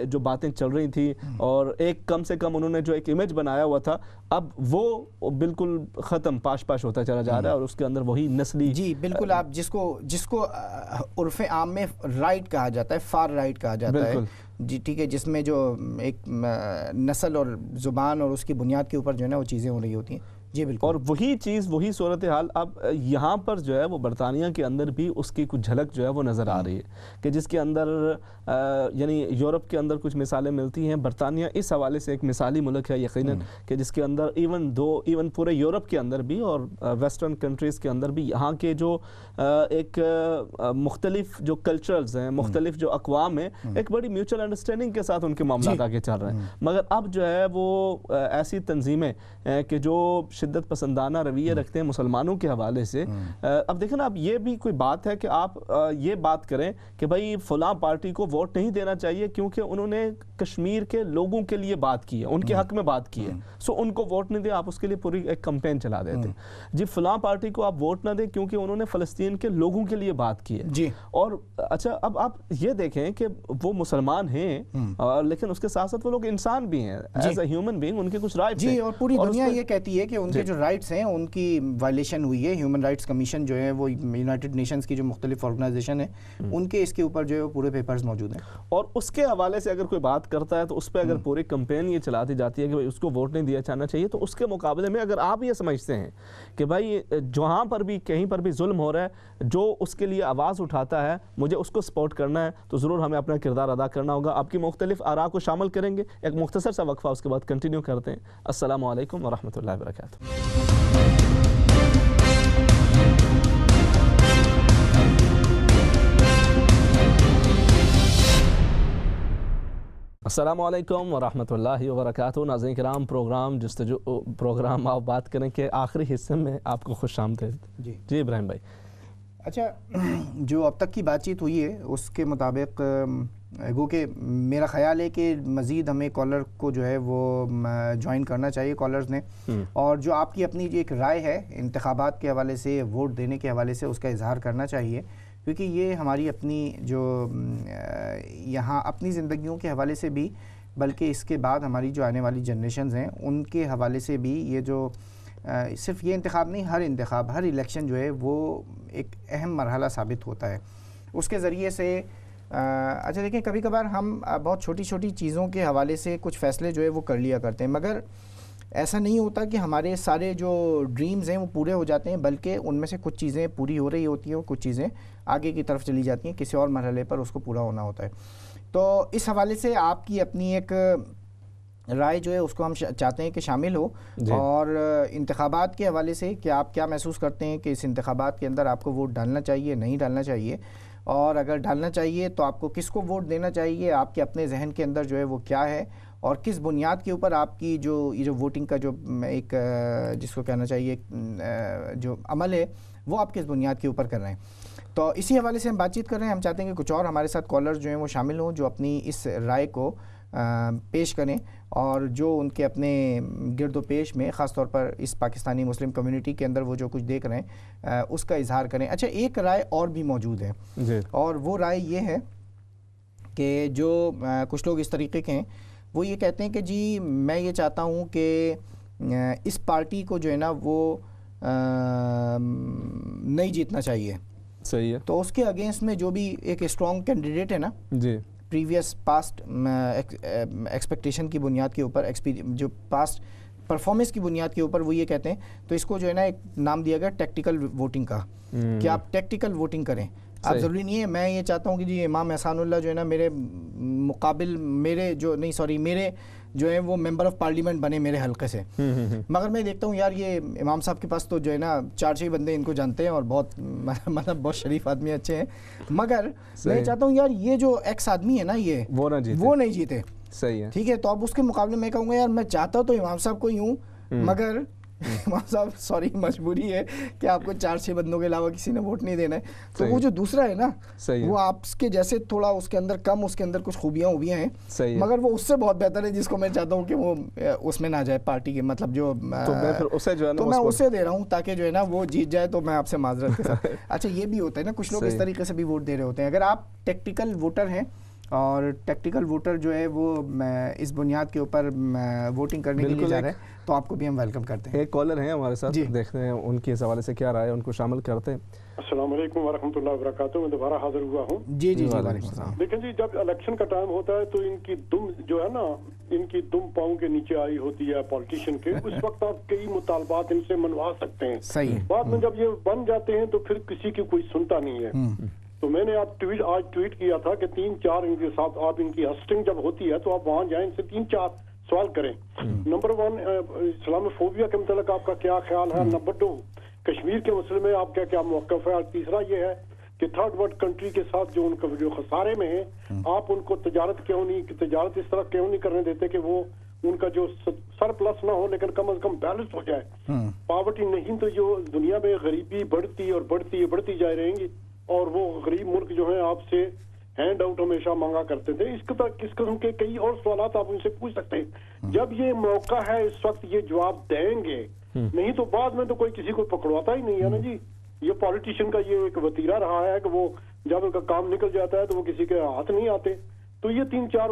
جو باتیں چل رہی تھیں اور ایک کم سے کم انہوں نے جو ایک امیج بنایا ہوا تھا اب وہ بالکل ختم پاش ہوتا چلا جا رہا ہے، اور اس کے اندر وہی نسلی جی بالکل آپ جس کو عرف عام میں رائٹ کہا جاتا ہے، فار رائٹ کہا جاتا ہے جی ٹھیک ہے، جس میں جو ایک نسل اور زبان اور اس کی بنیاد کے اوپر جو ہے نا وہ چیزیں ہو رہی ہوتی ہیں. جی بالکل. اور وہی چیز وہی صورتحال اب یہاں پر جو ہے وہ برطانیہ کے اندر بھی اس کی کچھ جھلک جو ہے وہ نظر آ رہی ہے کہ جس کے اندر یعنی یورپ کے اندر کچھ مثالیں ملتی ہیں. برطانیہ اس حوالے سے ایک مثالی ملک ہے یقیناً کہ جس کے اندر ایون پورے یورپ کے اندر بھی اور ویسٹرن کنٹریز کے اندر بھی یہاں کے جو ایک مختلف جو کلچرز ہیں، مختلف جو اقوام ہیں، ایک بڑی میوچل انڈرسٹینڈنگ کے ساتھ ان کے معاملات آگے چل رہے ہیں. مگر اب جو ہے وہ ایسی تنظیمیں کہ جو شدت پسندانہ رویے رکھتے ہیں مسلمانوں کے حوالے سے، اب دیکھیں نا اب یہ بھی کوئی بات ہے کہ آپ یہ بات کریں کہ بھائی فلاں پارٹی کو ووٹ نہیں دینا چاہیے کیونکہ انہوں نے کشمیر کے لوگوں کے لیے بات کی ہے، ان کے حق میں بات کی ہے، سو ان کو ووٹ نہیں دیں. آپ اس کے لیے پوری ایک کمپین چلا دیتے ہیں جی فلاں پارٹی کو آپ ووٹ نہ دیں کیونکہ انہوں نے فلسطین کے لوگوں کے لیے بات کی ہے جی. اور اچھا اب آپ یہ دیکھیں کہ وہ مسلمان ہیں لیکن اس کے ساتھ ساتھ وہ لوگ انسان بھی ہیں، as a human being in کے کچھ رائٹس ہیں، اور پوری دنیا یہ کہتی ہے کہ ان کے جو رائٹس ہیں ان کی وائلیشن ہوئی ہے. ہیومن رائٹس کمیشن جو ہے وہ یونائٹڈ نیشنز کی جو مختلف آرگنائزیشن ہے ان کے اس کے اوپر جو ہے وہ پورے پیپرز موجود ہیں. اور اس کے حوالے سے اگر کوئی بات کرتا ہے تو اس پہ اگر پوری کمپین یہ چلاتی جاتی ہے کہ اس کو ووٹ نہیں دیا جانا چاہیے، تو اس کے مقابلے میں اگر آپ یہ سمجھتے ہیں کہ بھائی جہاں پر بھی کہیں پر بھی ظلم ہو رہا ہے، جو اس کے لیے آواز اٹھاتا ہے مجھے اس کو سپورٹ کرنا ہے، تو ضرور ہمیں اپنا کردار ادا کرنا ہوگا. آپ کی مختلف آراء کو شامل کریں گے. ایک مختصر سا وقفہ اس کے بعد کنٹینیو کرتے ہیں. السلام علیکم ورحمۃ اللہ وبرکاتہ. السلام علیکم ورحمۃ اللہ وبرکاتہ. ناظرین کرام، پروگرام آپ بات کریں کہ آخری حصے میں آپ کو خوش آمدید. جی ابراہیم بھائی. اچھا، جو اب تک کی بات چیت ہوئی ہے اس کے مطابق گو کہ میرا خیال ہے کہ مزید ہمیں کالر کو جو ہے وہ جوائن کرنا چاہیے کالرز نے، اور جو آپ کی اپنی ایک رائے ہے انتخابات کے حوالے سے، ووٹ دینے کے حوالے سے، اس کا اظہار کرنا چاہیے، کیونکہ یہ ہماری اپنی جو یہاں اپنی زندگیوں کے حوالے سے بھی، بلکہ اس کے بعد ہماری جو آنے والی جنریشنز ہیں ان کے حوالے سے بھی، یہ جو صرف یہ انتخاب نہیں، ہر الیکشن جو ہے وہ ایک اہم مرحلہ ثابت ہوتا ہے. اس کے ذریعے سے اچھا دیکھیں، کبھی کبھار ہم بہت چھوٹی چھوٹی چیزوں کے حوالے سے کچھ فیصلے جو ہے وہ کر لیا کرتے ہیں، مگر ایسا نہیں ہوتا کہ ہمارے سارے جو ڈریمز ہیں وہ پورے ہو جاتے ہیں، بلکہ ان میں سے کچھ چیزیں پوری ہو رہی ہوتی ہیں اور کچھ چیزیں آگے کی طرف چلی جاتی ہیں، کسی اور مرحلے پر اس کو پورا ہونا ہوتا ہے. تو اس حوالے سے آپ کی اپنی ایک رائے جو ہے اس کو ہم چاہتے ہیں کہ شامل ہو، اور انتخابات کے حوالے سے کہ آپ کیا محسوس کرتے ہیں کہ اس انتخابات کے اندر آپ کو ووٹ ڈالنا چاہیے، نہیں ڈالنا چاہیے، اور اگر ڈالنا چاہیے تو آپ کو کس کو ووٹ دینا چاہیے، آپ کے اپنے ذہن کے اندر جو ہے وہ کیا ہے، اور کس بنیاد کے اوپر آپ کی یہ جو ووٹنگ کا جو ایک جس کو کہنا چاہیے جو عمل ہے وہ آپ کس بنیاد کے اوپر کر رہے ہیں. تو اسی حوالے سے ہم بات چیت کر رہے ہیں. ہم چاہتے ہیں کہ کچھ اور ہمارے ساتھ کالرز جو ہیں وہ شامل ہوں، جو اپنی اس رائے کو پیش کریں اور جو ان کے اپنے گرد و پیش میں خاص طور پر اس پاکستانی مسلم کمیونٹی کے اندر وہ جو کچھ دیکھ رہے ہیں اس کا اظہار کریں. اچھا، ایک رائے اور بھی موجود ہے، اور وہ رائے یہ ہے کہ جو کچھ لوگ اس طریقے کے ہیں، وہ یہ کہتے ہیں کہ جی میں یہ چاہتا ہوں کہ اس پارٹی کو جو ہے نا وہ نہیں جیتنا چاہیے. صحیح ہے. تو اس کے اگینسٹ میں جو بھی ایک اسٹرانگ کینڈیڈیٹ ہے نا جی پریویس پاسٹ ایکسپیکٹیشن کی بنیاد کے اوپر, جو پاسٹ پرفارمنس کی بنیاد کے اوپر وہ یہ کہتے ہیں, تو اس کو جو ہے نا ایک نام دیا گیا ٹیکٹیکل ووٹنگ کا, کہ آپ ٹیکٹیکل ووٹنگ کریں. آپ ضروری نہیں ہے, میں یہ چاہتا ہوں کہ جی امام احسان اللہ جو ہے نا میرے مقابل میرے جو ہے وہ ممبر آف پارلیمنٹ بنے میرے حلقے سے, مگر میں دیکھتا ہوں یار یہ امام صاحب کے پاس تو جو ہے نا 4-6 بندے ان کو جانتے ہیں اور بہت مطلب بہت شریف آدمی اچھے ہیں, مگر میں چاہتا ہوں یار یہ جو ایکس آدمی ہے نا یہ وہ نہیں جیتے. صحیح ہے. ٹھیک ہے, تو اب اس کے مقابلے میں کہوں گا یار میں چاہتا تو امام صاحب کو ہی ہوں, مگر امام صاحب سوری مجبوری ہے کہ آپ کو 4-6 بندوں کے علاوہ کسی نے ووٹ نہیں دینا ہے. تو وہ جو دوسرا ہے نا وہ آپ کے جیسے تھوڑا اس کے اندر کم, اس کے اندر کچھ خوبیاں ہیں, مگر وہ اس سے بہت بہتر ہے, جس کو میں چاہتا ہوں کہ وہ اس میں نہ جائے پارٹی کے, مطلب جو تو میں اسے دے رہا ہوں تاکہ جو ہے نا وہ جیت جائے. تو میں آپ سے معذرت کے ساتھ اچھا یہ بھی ہوتا ہے نا کچھ لوگ اس طریقے سے بھی ووٹ دے رہے ہوتے ہیں. اگر آپ ٹیکٹیکل ووٹر ہیں اور ٹیکٹیکل ووٹر جو ہے وہ اس بنیاد کے اوپر ووٹنگ کرنے کے لیے جا رہے ہیں تو آپ کو بھی ہم ویلکم کرتے ہیں. ایک کالر ہیں ہمارے ساتھ, دیکھتے ہیں ان کے حوالے سے کیا رائے ہے, ان کو شامل کرتے ہیں. السلام علیکم ورحمۃ اللہ وبرکاتہ. میں دوبارہ حاضر ہوا ہوں. جی جی وعلیکم السلام. دیکھیں جی, جب الیکشن کا ٹائم ہوتا ہے تو ان کی دم جو ہے نا, ان کی دم پاؤں کے نیچے آئی ہوتی ہے پولیٹیشین کے. اس وقت آپ کئی مطالبات ان سے منوا سکتے ہیں. صحیح. بعد میں جب یہ بن جاتے ہیں تو پھر کسی کی کوئی سنتا نہیں ہے. تو میں نے آج ٹویٹ کیا تھا کہ 3-4 ان کے ساتھ آپ ان کی ہسٹنگ جب ہوتی ہے تو آپ وہاں جائیں, ان سے 3-4 سوال کریں. نمبر 1 اسلام فوبیا کے متعلق آپ کا کیا خیال ہے. نمبر 2 کشمیر کے مسئلے میں آپ کا کیا موقف ہے. اور تیسرا یہ ہے کہ تھرڈ ورلڈ کنٹری کے ساتھ جو ان کا جو خسارے میں ہیں, آپ ان کو تجارت اس طرح کیوں نہیں کرنے دیتے کہ وہ ان کا جو سرپلس نہ ہو لیکن کم از کم بیلنس ہو جائے. پاورٹی نہیں تو جو دنیا میں غریبی بڑھتی جائے رہیں گی, اور وہ غریب ملک جو ہیں آپ سے ہینڈ آؤٹ ہمیشہ مانگا کرتے تھے. اس قسم کے کئی اور سوالات آپ ان سے پوچھ سکتے ہیں. جب یہ موقع ہے اس وقت یہ جواب دیں گے, نہیں تو بعد میں تو کوئی کسی کو پکڑواتا ہی نہیں ہے نا جی. یہ پولیٹیشین کا یہ ایک وتیرہ رہا ہے کہ وہ جب ان کا کام نکل جاتا ہے تو وہ کسی کے ہاتھ نہیں آتے. تو یہ 3-4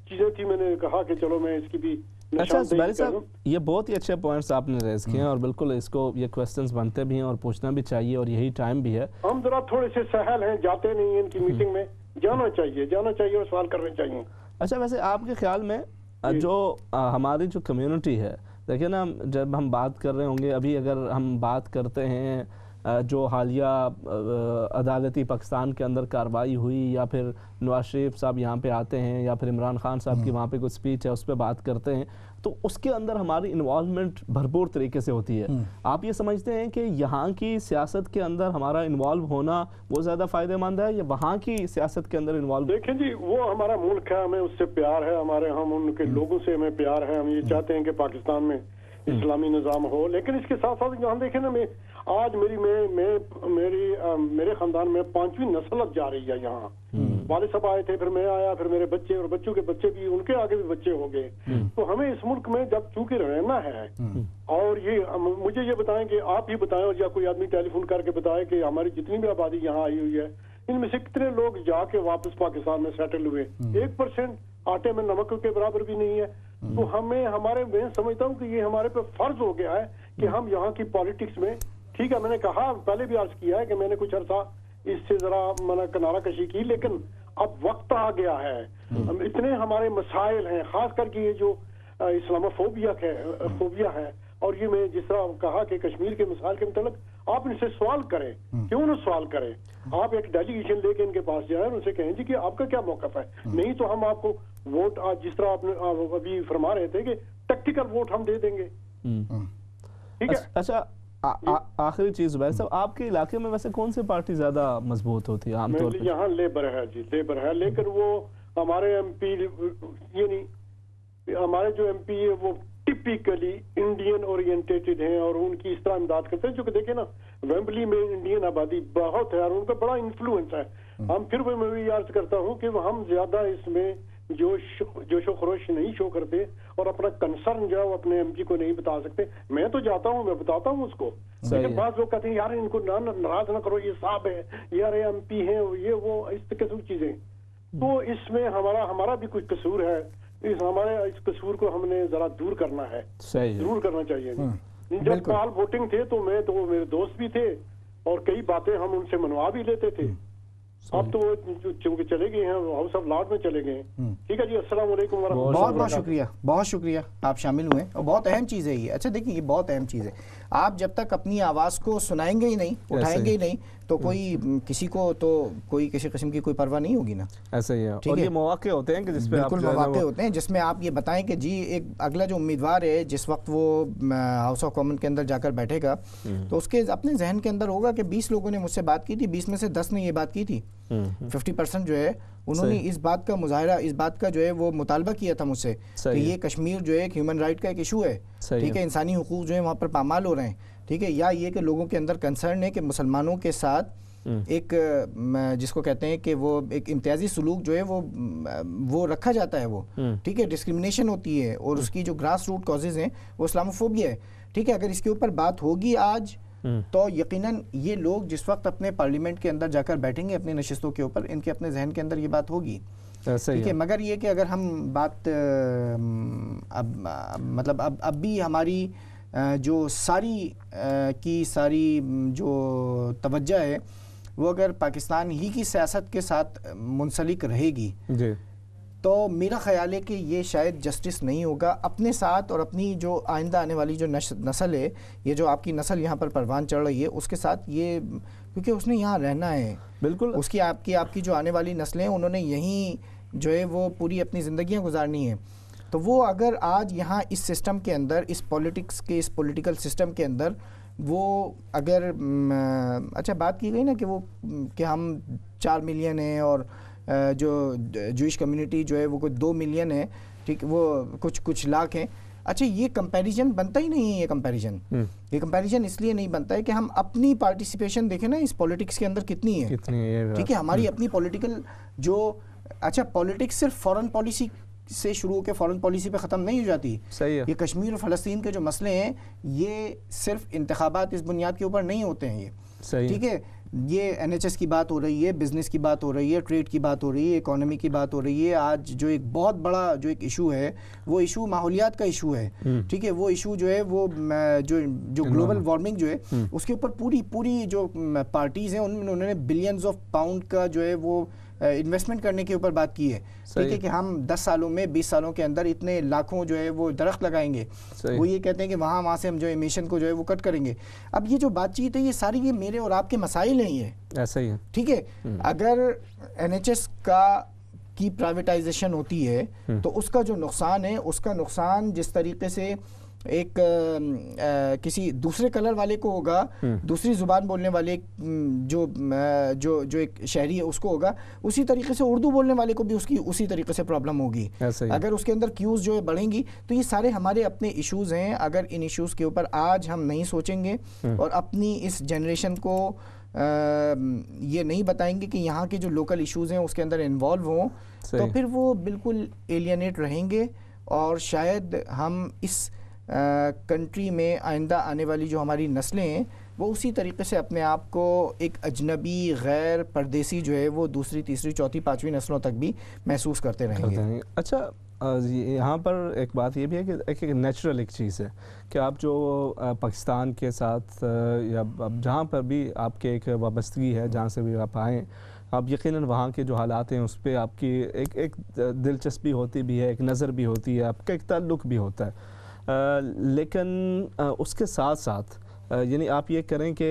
چیزیں تھی, میں نے کہا کہ چلو میں اس کی بھی. اچھا زبیر صاحب, یہ بہت ہی اچھے پوائنٹس آپ نے ریز کیے ہیں, اور بالکل اس کو یہ کوسچنز بنتے بھی ہیں اور پوچھنا بھی چاہیے, اور یہی ٹائم بھی ہے. ہم ذرا تھوڑے سے سہل ہیں, جاتے نہیں ہیں ان کی میٹنگ میں. جانا چاہیے اور سوال کرنے چاہیے. اچھا ویسے آپ کے خیال میں جو ہماری جو کمیونٹی ہے, دیکھیں نا جب ہم بات کر رہے ہوں گے, ابھی اگر ہم بات کرتے ہیں جو حالیہ عدالتی پاکستان کے اندر کارروائی ہوئی, یا پھر نواز شریف صاحب یہاں پہ آتے ہیں, یا پھر عمران خان صاحب کی وہاں پہ کچھ سپیچ ہے اس پہ بات کرتے ہیں, تو اس کے اندر ہماری انوالومنٹ بھرپور طریقے سے ہوتی ہے. آپ یہ سمجھتے ہیں کہ یہاں کی سیاست کے اندر ہمارا انوالو ہونا وہ زیادہ فائدہ مند ہے, یا وہاں کی سیاست کے اندر انوالو؟ دیکھیں جی, وہ ہمارا ملک ہے, ہمیں اس سے پیار ہے, ہم ان کے لوگوں سے ہمیں پیار ہے. ہم یہ چاہتے ہیں کہ پاکستان میں اسلامی نظام ہو, لیکن اس کے ساتھ ساتھ ہم دیکھیں نا, آج میرے خاندان میں 5ویں نسل اب جا رہی ہے یہاں. والد صاحب آئے تھے, پھر میں آیا, پھر میرے بچے, اور بچوں کے بچے بھی, ان کے آگے بھی بچے ہو گئے. تو ہمیں اس ملک میں جب چونکہ رہنا ہے, اور یہ مجھے یہ بتائیں کہ آپ ہی بتائیں, اور یا کوئی آدمی ٹیلی فون کر کے بتائے کہ ہماری جتنی بھی آبادی یہاں آئی ہوئی ہے, ان میں سے کتنے لوگ جا کے واپس پاکستان میں سیٹل ہوئے. 1% آٹے میں نمک کے برابر بھی نہیں ہے. تو میں سمجھتا ہوں کہ یہ ہمارے پہ فرض ہو گیا ہے کہ ہم یہاں کی پالیٹکس میں, ٹھیک ہے میں نے کہا پہلے بھی عرض کیا ہے کہ میں نے کچھ عرصہ اس سے ذرا کنارہ کشی کی, لیکن اب وقت آ گیا ہے. اتنے ہمارے مسائل ہیں, خاص کر کے یہ جو اسلام فوبیا ہے, اور یہ میں جس طرح کہا کہ کشمیر کے مسائل کے متعلق آپ ان سے سوال کریں. کیوں نہ سوال کریں, آپ ایک ڈیلیگیشن لے کے ان کے پاس جائیں اور ان سے کہیں جی کہ آپ کا کیا موقف ہے. نہیں تو ہم آپ کو ووٹ, جس طرح آپ نے ابھی فرما رہے تھے کہ ٹیکٹیکل ووٹ ہم دے دیں گے. ٹھیک ہے. اچھا آخری چیز زبیر صاحب, آپ کے علاقے میں ویسے کون سی پارٹی زیادہ مضبوط ہوتی ہے عام طور پر؟ یہاں لیبر ہے جی, لیبر ہے, لیکن وہ ہمارے ایم پی, یعنی ہمارے جو ایم پی ہے وہ ٹپیکلی انڈین اورینٹیڈ ہیں, اور ان کی اس طرح امداد کرتے ہیں. جو کہ دیکھیں نا, ویمبلی میں انڈین آبادی بہت ہے اور ان کا بڑا انفلوئنس ہے. ہم پھر میں بھی عرض کرتا ہوں کہ ہم زیادہ اس میں جوش و خروش نہیں شو کرتے, اور اپنا کنسرن جو ہے اپنے ایم پی کو نہیں بتا سکتے. میں تو جاتا ہوں, میں بتاتا ہوں اس کو, لیکن بعض لوگ کہتے ہیں یار ان کو ناراض نہ کرو, یہ صاحب ہے, یار یہ ایم پی ہیں, یہ وہ اس قسم چیزیں. تو اس میں ہمارا بھی کچھ قصور ہے اس ہمارے اس قصور کو ہم نے ذرا دور کرنا ہے, صحیح ضرور کرنا چاہیے. جب کال ووٹنگ تھے تو میں تو میرے دوست بھی تھے اور کئی باتیں ہم ان سے منوا بھی لیتے تھے. اب تو وہ چونکہ چلے گئے ہیں, ہاؤس آف لارڈ میں چلے گئے ہیں. ٹھیک ہے جی, السلام علیکم ورحمۃ اللہ. بہت بہت شکریہ, بہت شکریہ آپ شامل ہوئے, اور بہت اہم چیز ہے یہ. اچھا دیکھیں, یہ بہت اہم چیز ہے. آپ جب تک اپنی آواز کو سنائیں گے ہی نہیں, اٹھائیں گے ہی نہیں, تو کوئی کسی کو تو کوئی کسی قسم کی کوئی پرواہ نہیں ہوگی نا. ایسا ہی ہے, اور یہ مواقع ہوتے ہیں کہ جس پہ بالکل مواقع ہوتے ہیں جس میں آپ یہ بتائیں کہ جی ایک اگلا جو امیدوار ہے جس وقت وہ ہاؤس آف کامن کے اندر جا کر بیٹھے گا تو اس کے اپنے ذہن کے اندر ہوگا کہ 20 لوگوں نے مجھ سے بات کی تھی, 20 میں سے 10 نے یہ بات کی تھی, 50% جو ہے انہوں نے اس بات کا مظاہرہ, اس بات کا جو ہے وہ مطالبہ کیا تھا مجھ سے کہ یہ کشمیر جو ہے ایک ہیومن رائٹ کا ایک ایشو ہے, ٹھیک ہے, انسانی حقوق جو ہے وہاں پر پامال ہو رہے ہیں, ٹھیک ہے, یا یہ کہ لوگوں کے اندر کنسرن ہے کہ مسلمانوں کے ساتھ ایک جس کو کہتے ہیں کہ وہ ایک امتیازی سلوک جو ہے وہ رکھا جاتا ہے, وہ ٹھیک ہے, ڈسکرمنیشن ہوتی ہے, اور اس کی جو گراس روٹ کازز ہیں وہ اسلاموفوبیا ہے. ٹھیک ہے, اگر اس کے اوپر بات ہوگی آج تو یقیناً یہ لوگ جس وقت اپنے پارلیمنٹ کے اندر جا کر بیٹھیں گے اپنی نشستوں کے اوپر, ان کے اپنے ذہن کے اندر یہ بات ہوگی. ٹھیک ہے, مگر یہ کہ اگر ہم بات مطلب اب بھی ہماری جو ساری کی ساری جو توجہ ہے وہ اگر پاکستان ہی کی سیاست کے ساتھ منسلک رہے گی تو میرا خیال ہے کہ یہ شاید جسٹس نہیں ہوگا اپنے ساتھ, اور اپنی جو آئندہ آنے والی جو نسل ہے, یہ جو آپ کی نسل یہاں پر پروان چڑھ رہی ہے اس کے ساتھ, یہ کیونکہ اس نے یہاں رہنا ہے. بالکل, اس کی آپ کی جو آنے والی نسلیں انہوں نے یہیں جو ہے وہ پوری اپنی زندگیاں گزارنی ہیں. تو وہ اگر آج یہاں اس سسٹم کے اندر, اس پولیٹکس کے, اس پولیٹیکل سسٹم کے اندر وہ اگر اچھا بات کی گئی نا کہ وہ کہ ہم 4 ملین ہیں اور جو جوئش کمیونٹی جو ہے وہ کوئی 2 ملین ہے, ٹھیک, وہ کچھ لاکھ ہیں. اچھا, یہ کمپیریزن بنتا ہی نہیں ہے. یہ کمپیریزن اس لیے نہیں بنتا ہے کہ ہم اپنی پارٹیسپیشن دیکھیں نا اس پولیٹکس کے اندر کتنی ہے. ٹھیک ہے, ہماری اپنی پولیٹیکل جو, اچھا پولیٹکس صرف فورن پالیسی سے شروع ہو کے فورن پالیسی پہ ختم نہیں ہو جاتی. یہ کشمیر اور فلسطین کے جو مسئلے ہیں یہ صرف انتخابات اس بنیاد کے اوپر نہیں ہوتے ہیں. یہ ٹھیک ہے, یہ NHS کی بات ہو رہی ہے, بزنس کی بات ہو رہی ہے, ٹریڈ کی بات ہو رہی ہے, اکانومی کی بات ہو رہی ہے. آج جو ایک بہت بڑا جو ایک ایشو ہے وہ ایشو ماحولیات کا ایشو ہے. ٹھیک ہے, وہ ایشو جو ہے وہ جو گلوبل وارمنگ جو ہے اس کے اوپر پوری جو پارٹیز ہیں انہوں نے بلینز آف پاؤنڈ کا جو ہے وہ انویسٹمنٹ کرنے کے اوپر بات کی ہے. ٹھیک ہے, کہ ہم 10 سالوں میں 20 سالوں کے اندر اتنے لاکھوں جو ہے وہ درخت لگائیں گے. وہ یہ کہتے ہیں کہ وہاں سے ہم جو ایمیشن کو جو ہے وہ کٹ کریں گے. اب یہ جو بات چیت ہے یہ ساری یہ میرے اور آپ کے مسائل ہیں. یہ ایسا ہی ہے. ٹھیک ہے, اگر NHS کی پرائیویٹائزیشن ہوتی ہے تو اس کا جو نقصان ہے, اس کا نقصان جس طریقے سے ایک کسی دوسرے کلر والے کو ہوگا, دوسری زبان بولنے والے جو ایک شہری ہے اس کو ہوگا, اسی طریقے سے اردو بولنے والے کو بھی اسی طریقے سے پرابلم ہوگی. اگر اس کے اندر کیوز جو ہے بڑھیں گی تو یہ سارے ہمارے اپنے ایشوز ہیں. اگر ان ایشوز کے اوپر آج ہم نہیں سوچیں گے اور اپنی اس جنریشن کو یہ نہیں بتائیں گے کہ یہاں کے جو لوکل ایشوز ہیں اس کے اندر انوالو ہوں, تو پھر وہ بالکل ایلینیٹ رہیں گے, اور شاید ہم اس کنٹری میں آئندہ آنے والی جو ہماری نسلیں ہیں وہ اسی طریقے سے اپنے آپ کو ایک اجنبی, غیر پردیسی جو ہے وہ دوسری, تیسری, چوتھی, 5ویں نسلوں تک بھی محسوس کرتے رہیں گے. اچھا, یہاں پر ایک بات یہ بھی ہے کہ ایک نیچرل ایک چیز ہے کہ آپ جو پاکستان کے ساتھ یا جہاں پر بھی آپ کے ایک وابستگی ہے, جہاں سے بھی آپ آئیں, آپ یقیناً وہاں کے جو حالات ہیں اس پہ آپ کی ایک دلچسپی ہوتی بھی ہے, ایک نظر بھی ہوتی ہے, آپ کا ایک تعلق بھی ہوتا ہے. لیکن اس کے ساتھ ساتھ یعنی آپ یہ کریں کہ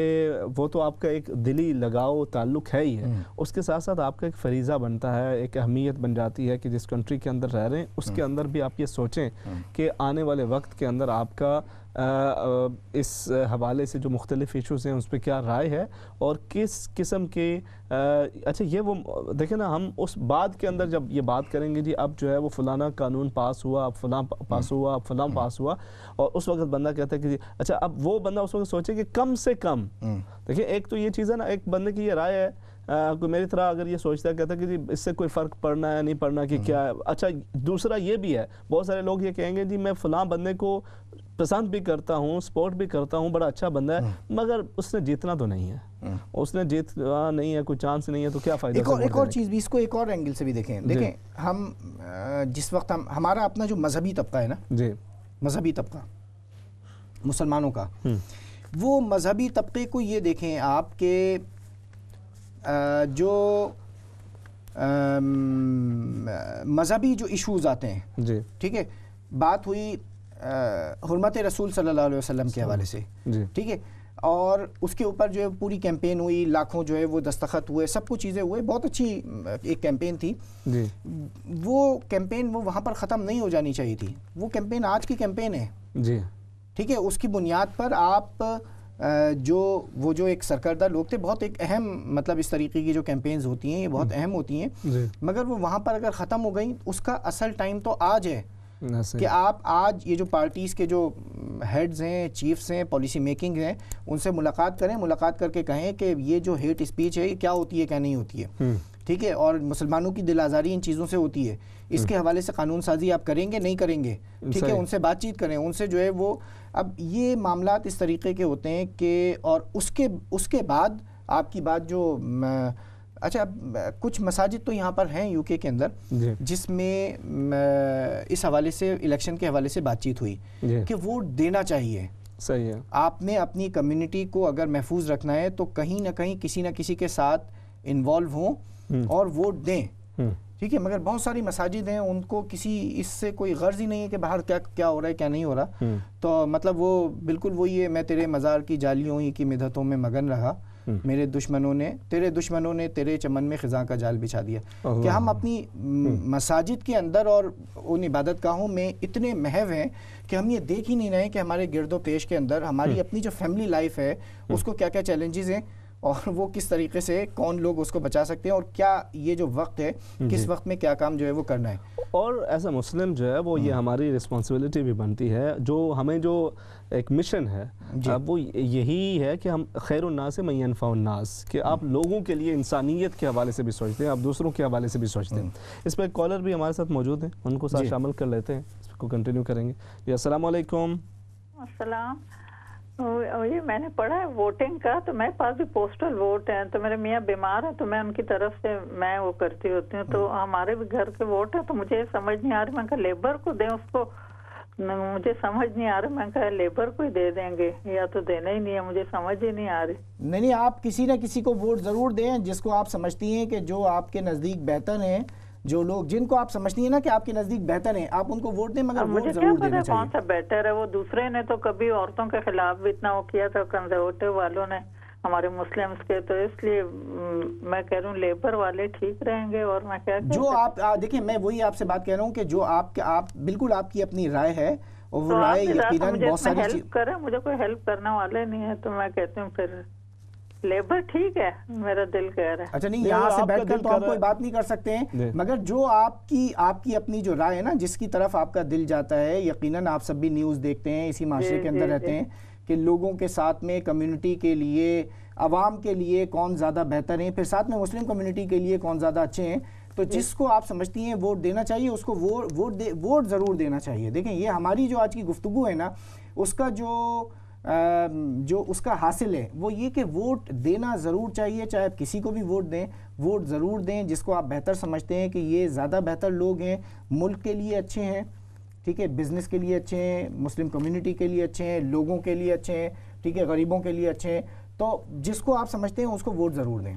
وہ تو آپ کا ایک دلی لگاؤ تعلق ہے ہی ہے, اس کے ساتھ ساتھ آپ کا ایک فریضہ بنتا ہے, ایک اہمیت بن جاتی ہے کہ جس کنٹری کے اندر رہ رہے ہیں اس کے اندر بھی آپ یہ سوچیں کہ آنے والے وقت کے اندر آپ کا اس حوالے سے جو مختلف ایشوز ہیں اس پہ کیا رائے ہے, اور کس قسم کے اچھا یہ وہ دیکھیں نا, ہم اس بات کے اندر جب یہ بات کریں گے جی اب جو ہے وہ فلانا قانون پاس ہوا, اب فلاں پاس ہوا, اب فلاں پاس ہوا, اور اس وقت بندہ کہتا ہے کہ جی اچھا اب وہ بندہ اس وقت سوچے کہ کم سے کم دیکھیں, ایک تو یہ چیز ہے نا, ایک بندے کی یہ رائے ہے کوئی میری طرح اگر یہ سوچتا ہے کہتا ہے کہ جی اس سے کوئی فرق پڑنا ہے نہیں پڑنا کہ کیا ہے. اچھا دوسرا یہ بھی ہے, بہت سارے لوگ یہ کہیں گے جی میں فلاں بندے کو پسند بھی کرتا ہوں, سپورٹ بھی کرتا ہوں, بڑا اچھا بندہ ہے, مگر اس نے جیتنا تو نہیں ہے, اس نے جیتنا نہیں ہے, کوئی چانس نہیں ہے, تو کیا فائدہ. ایک اور چیز بھی, اس کو ایک اور اینگل سے بھی دیکھیں. ہم جس وقت ہمارا اپنا جو مذہبی طبقہ ہے نا, جی مذہبی طبقہ مسلمانوں کا, وہ مذہبی طبقے کو یہ دیکھیں آپ کے جو مذہبی جو ایشوز آتے ہیں, جی ٹھیک ہے, بات ہوئی حرمت رسول صلی اللہ علیہ وسلم کے حوالے سے, ٹھیک ہے, اور اس کے اوپر جو ہے پوری کیمپین ہوئی, لاکھوں جو ہے وہ دستخط ہوئے, سب کچھ چیزیں ہوئے, بہت اچھی ایک کیمپین تھی. وہ کیمپین وہ وہاں پر ختم نہیں ہو جانی چاہیے تھی. وہ کیمپین آج کی کیمپین ہے, جی ٹھیک ہے. اس کی بنیاد پر آپ وہ جو ایک سرکردہ لوگ تھے, بہت ایک اہم مطلب اس طریقے کی جو کیمپینز ہوتی ہیں یہ بہت اہم ہوتی ہیں, مگر وہ وہاں پر اگر ختم ہو گئیں, اس کا اصل ٹائم تو آج ہے کہ آپ آج یہ جو پارٹیز کے جو ہیڈز ہیں, چیفز ہیں, پالیسی میکنگ ہیں, ان سے ملاقات کریں, ملاقات کر کے کہیں کہ یہ جو ہیٹ اسپیچ ہے یہ کیا ہوتی ہے کیا نہیں ہوتی ہے, ٹھیک ہے, اور مسلمانوں کی دل آزاری ان چیزوں سے ہوتی ہے, اس کے حوالے سے قانون سازی آپ کریں گے نہیں کریں گے, ٹھیک ہے, ان سے بات چیت کریں, ان سے جو ہے وہ, اب یہ معاملات اس طریقے کے ہوتے ہیں کہ, اور اس کے بعد آپ کی بات جو, اچھا کچھ مساجد تو یہاں پر ہیں یو کے اندر جس میں اس حوالے سے الیکشن کے حوالے سے بات چیت ہوئی کہ ووٹ دینا چاہیے. صحیح ہے, آپ نے اپنی کمیونٹی کو اگر محفوظ رکھنا ہے تو کہیں نہ کہیں کسی نہ کسی کے ساتھ انوالو ہوں اور ووٹ دیں, ٹھیک ہے, مگر بہت ساری مساجد ہیں ان کو کسی اس سے کوئی غرض ہی نہیں ہے کہ باہر کیا ہو رہا ہے کیا نہیں ہو رہا, تو مطلب وہ بالکل وہی ہے, میں تیرے مزار کی جالیوں ہی کی مدحتوں میں مگن رہا, تیرے دشمنوں نے تیرے چمن میں خزاں کا جال بچھا دیا. کہ ہم اپنی مساجد کے اندر اور ان عبادت گاہوں میں اتنے محو ہیں کہ ہم یہ دیکھ ہی نہیں رہے کہ ہمارے گرد و پیش کے اندر ہماری اپنی جو فیملی لائف ہے اس کو کیا کیا چیلنجز ہیں, اور وہ کس طریقے سے کون لوگ اس کو بچا سکتے ہیں, اور کیا یہ جو وقت ہے کس وقت میں کیا کام جو ہے وہ کرنا ہے. اور ایز اے مسلم جو ہے وہ یہ ہماری رسپانسبلٹی بھی بنتی ہے, جو ہمیں جو ایک مشن ہے وہ یہی ہے کہ ہم خیر الناس من ینفع الناس, کہ آپ لوگوں کے لیے انسانیت کے حوالے سے بھی سوچتے ہیں, آپ دوسروں کے حوالے سے بھی سوچتے ہیں. اس پہ ایک کالر بھی ہمارے ساتھ موجود ہیں, ان کو ساتھ شامل کر لیتے ہیں, اس کو کنٹینیو کریں گے. جی السلام علیکم. السلام. یہ میں نے پڑھا ہے ووٹنگ کا, تو میرے پاس بھی پوسٹل ووٹ ہیں, تو میرے میاں بیمار ہیں تو میں ان کی طرف سے میں وہ کرتی ہوتی ہوں, تو ہمارے بھی گھر کے ووٹ ہیں, تو مجھے سمجھ نہیں آ رہی, میں کہا لیبر کو دیں اس کو, مجھے سمجھ نہیں آ رہا, میں کہا لیبر کو ہی دے دیں گے یا تو دینا ہی نہیں ہے, مجھے سمجھ ہی نہیں آ رہی. نہیں آپ کسی نہ کسی کو ووٹ ضرور دیں جس کو آپ سمجھتی ہیں کہ جو آپ کے نزدیک بہتر ہیں, جو لوگ جن کو آپ سمجھتی ہیں نا کہ آپ کے نزدیک بہتر ہیں, آپ ان کو ووٹ دیں, مگر ووٹ ضرور دینا چاہیے. کون سا بہتر ہے, وہ دوسرے نے تو کبھی عورتوں کے خلاف بھی اتنا وہ کیا تھا کنزرویٹو والوں نے ہمارے مسلمز کے, تو اس لیے میں کہہ رہا ہوں لیبر والے ٹھیک رہیں گے. اور میں کہہ جو آپ دیکھیں, میں وہی آپ سے بات کہہ رہا ہوں کہ جو آپ بالکل آپ کی اپنی رائے ہے, اور وہ رائے یقیناً بہت ساری ہیلپ کرے, مجھے کوئی ہیلپ کرنے والے نہیں ہے, تو میں کہتی ہوں پھر لیبر ٹھیک ہے, میرا دل کہہ رہا ہے. اچھا نہیں, یہاں سے بیٹھ کر تو ہم کوئی بات نہیں کر سکتے ہیں, مگر جو آپ کی اپنی جو رائے ہے نا, جس کی طرف آپ کا دل جاتا ہے, یقیناً آپ سب بھی نیوز دیکھتے ہیں, اسی معاشرے کے اندر رہتے ہیں, کہ لوگوں کے ساتھ میں کمیونٹی کے لیے, عوام کے لیے کون زیادہ بہتر ہیں, پھر ساتھ میں مسلم کمیونٹی کے لیے کون زیادہ اچھے ہیں, تو جس کو آپ سمجھتی ہیں ووٹ دینا چاہیے اس کو ووٹ ضرور دینا چاہیے. دیکھیں یہ ہماری جو آج کی گفتگو ہے نا, اس کا جو اس کا حاصل ہے وہ یہ کہ ووٹ دینا ضرور چاہیے, چاہے آپ کسی کو بھی ووٹ دیں, ووٹ ضرور دیں جس کو آپ بہتر سمجھتے ہیں کہ یہ زیادہ بہتر لوگ ہیں, ملک کے لیے اچھے ہیں, ٹھیک ہے, بزنس کے لیے اچھے ہیں, مسلم کمیونٹی کے لیے اچھے ہیں, لوگوں کے لیے اچھے ہیں, ٹھیک ہے, غریبوں کے لیے اچھے ہیں, تو جس کو آپ سمجھتے ہیں اس کو ووٹ ضرور دیں.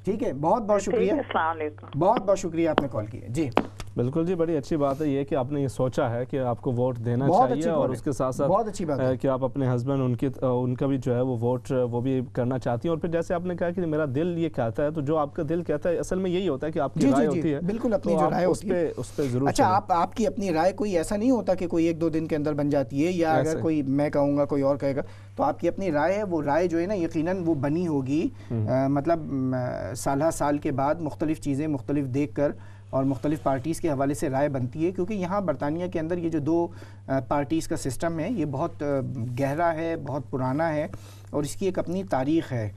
ٹھیک ہے, بہت بہت شکریہ, السلام علیکم. بہت بہت شکریہ آپ نے کال کیا. جی بالکل جی, بڑی اچھی بات ہے یہ کہ آپ نے یہ سوچا ہے کہ آپ کو ووٹ دینا چاہیے, اور اس کے ساتھ ساتھ بہت اچھی بات ہے کہ آپ اپنے ہسبینڈ ان کا بھی جو ہے وہ ووٹ وہ بھی کرنا چاہتی ہیں. اور پھر جیسے آپ نے کہا کہ میرا دل یہ کہتا ہے, تو جو آپ کا دل کہتا ہے اصل میں یہی ہوتا ہے کہ آپ کی رائے ہوتی ہے, بالکل اپنی جو رائے ہوتی ہے اس پہ ضرور. اچھا آپ کی اپنی رائے کوئی ایسا نہیں ہوتا کہ کوئی 1-2 دن کے اندر بن جاتی ہے, یا اگر کوئی میں کہوں گا کوئی اور کہے گا, تو آپ کی اپنی رائے ہے, وہ رائے جو ہے نا یقیناً وہ بنی ہوگی, مطلب سالہ سال کے بعد مختلف چیزیں مختلف دیکھ کر اور مختلف پارٹیز کے حوالے سے رائے بنتی ہے. کیونکہ یہاں برطانیہ کے اندر یہ جو 2 پارٹیز کا سسٹم ہے یہ بہت گہرا ہے, بہت پرانا ہے, اور اس کی ایک اپنی تاریخ ہے.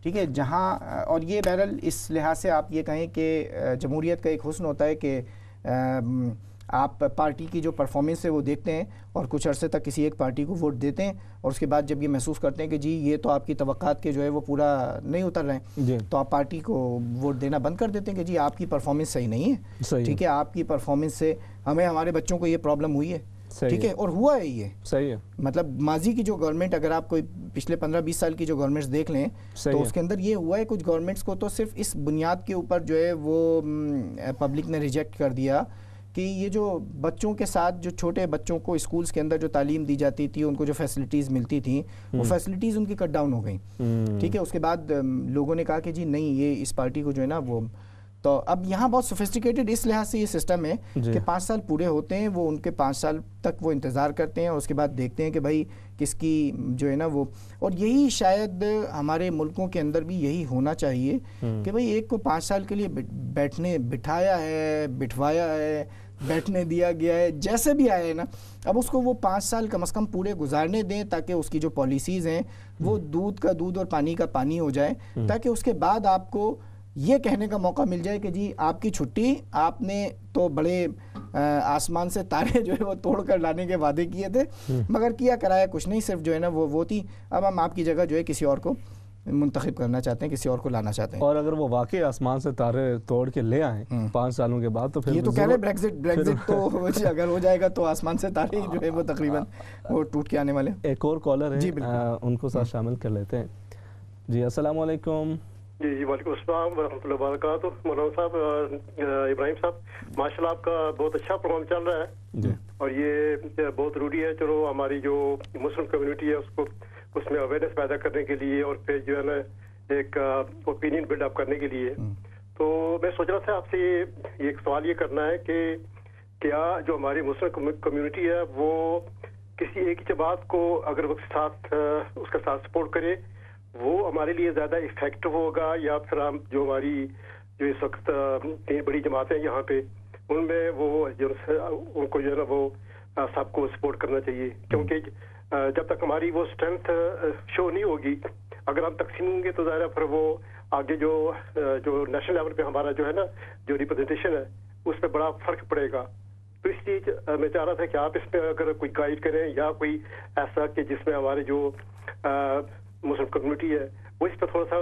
ٹھیک ہے، جہاں اور یہ بہرحال اس لحاظ سے آپ یہ کہیں کہ جمہوریت کا ایک حسن ہوتا ہے کہ آپ پارٹی کی جو پرفارمنس ہے وہ دیکھتے ہیں اور کچھ عرصے تک کسی ایک پارٹی کو ووٹ دیتے ہیں، اور اس کے بعد جب یہ محسوس کرتے ہیں کہ جی یہ تو آپ کی توقعات کے جو ہے وہ پورا نہیں اتر رہے ہیں، تو آپ پارٹی کو ووٹ دینا بند کر دیتے ہیں کہ جی آپ کی پرفارمنس صحیح نہیں ہے، ٹھیک ہے، آپ کی پرفارمنس سے ہمارے بچوں کو یہ پرابلم ہوئی ہے، ٹھیک ہے، اور ہوا ہے یہ صحیح ہے. مطلب ماضی کی جو گورنمنٹ، اگر آپ کوئی پچھلے 15-20 سال کی جو گورنمنٹس دیکھ لیں تو اس کے اندر یہ ہوا ہے کچھ گورنمنٹس کو تو صرف اس بنیاد کے اوپر جو ہے وہ پبلک نے ریجیکٹ کر دیا کہ یہ جو بچوں کے ساتھ جو چھوٹے بچوں کو اسکولز کے اندر جو تعلیم دی جاتی تھی، ان کو جو فیسلٹیز ملتی تھیں وہ فیسلٹیز ان کی کٹ ڈاؤن ہو گئیں، ٹھیک ہے. اس کے بعد لوگوں نے کہا کہ جی نہیں، یہ اس پارٹی کو جو ہے نا وہ، تو اب یہاں بہت سوفسٹیکیٹڈ اس لحاظ سے یہ سسٹم ہے کہ 5 سال پورے ہوتے ہیں، وہ ان کے 5 سال تک وہ انتظار کرتے ہیں اور اس کے بعد دیکھتے ہیں کہ بھائی کس کی جو ہے نا وہ، اور یہی شاید ہمارے ملکوں کے اندر بھی یہی ہونا چاہیے کہ بھائی ایک کو 5 سال کے لیے بٹھایا ہے، بٹھوایا ہے، بیٹھنے دیا گیا ہے، جیسے بھی آئے نا، اب اس کو وہ 5 سال کم از کم پورے گزارنے دیں تاکہ اس کی جو پالیسیز ہیں وہ دودھ کا دودھ اور پانی کا پانی ہو جائے، تاکہ اس کے بعد آپ کو یہ کہنے کا موقع مل جائے کہ جی آپ کی چھٹی، آپ نے تو بڑے آسمان سے تارے جو ہے وہ توڑ کر لانے کے وعدے کیے تھے مگر کیا کرایا کچھ نہیں، صرف جو ہے نا وہ تھی، اب ہم آپ کی جگہ جو ہے کسی اور کو منتخب کرنا چاہتے ہیں، کسی اور کو لانا چاہتے ہیں. اور اگر وہ واقعی آسمان سے تارے توڑ کے لے آئیں 5 سالوں کے بعد تو پھر یہ تو کہہ رہے بریگزٹ تو اگر ہو جائے گا تو آسمان سے تارے جو ہے وہ تقریباً وہ ٹوٹ کے آنے والے. ایک اور کالر ہے، ان کو ساتھ شامل کر لیتے ہیں. جی السلام علیکم. جی وعلیکم السلام ورحمۃ اللہ وبرکاتہ. مولانا صاحب، ابراہیم صاحب، ماشاء اللہ آپ کا بہت اچھا پروگرام چل رہا ہے اور یہ بہت ضروری ہے. چلو ہماری جو مسلم کمیونٹی ہے اس میں اویئرنیس پیدا کرنے کے لیے اور پھر جو ہے نا ایک اوپینین بلڈ اپ کرنے کے لیے، تو میں سوچ رہا تھا آپ سے ایک سوال یہ کرنا ہے کہ کیا جو ہماری مسلم کمیونٹی ہے وہ کسی ایک جماعت کو اگر وہ اس کے ساتھ سپورٹ کرے وہ ہمارے لیے زیادہ افیکٹو ہوگا، یا پھر ہم جو ہماری جو اس وقت 3 بڑی جماعتیں یہاں پہ ان میں وہ ان کو جو ہے نا وہ سب کو سپورٹ کرنا چاہیے، کیونکہ جب تک ہماری وہ اسٹرینتھ شو نہیں ہوگی، اگر ہم تقسیم ہوں گے تو ظاہر ہے پھر وہ آگے جو نیشنل لیول پہ ہمارا جو ہے نا جو ریپرزنٹیشن ہے اس پہ بڑا فرق پڑے گا. تو اس لیے میں چاہ رہا تھا کہ آپ اس پہ اگر کوئی گائیڈ کریں یا کوئی ایسا کہ جس میں ہمارے جو مسلم کمیونٹی ہے وہ اس پہ تھوڑا سا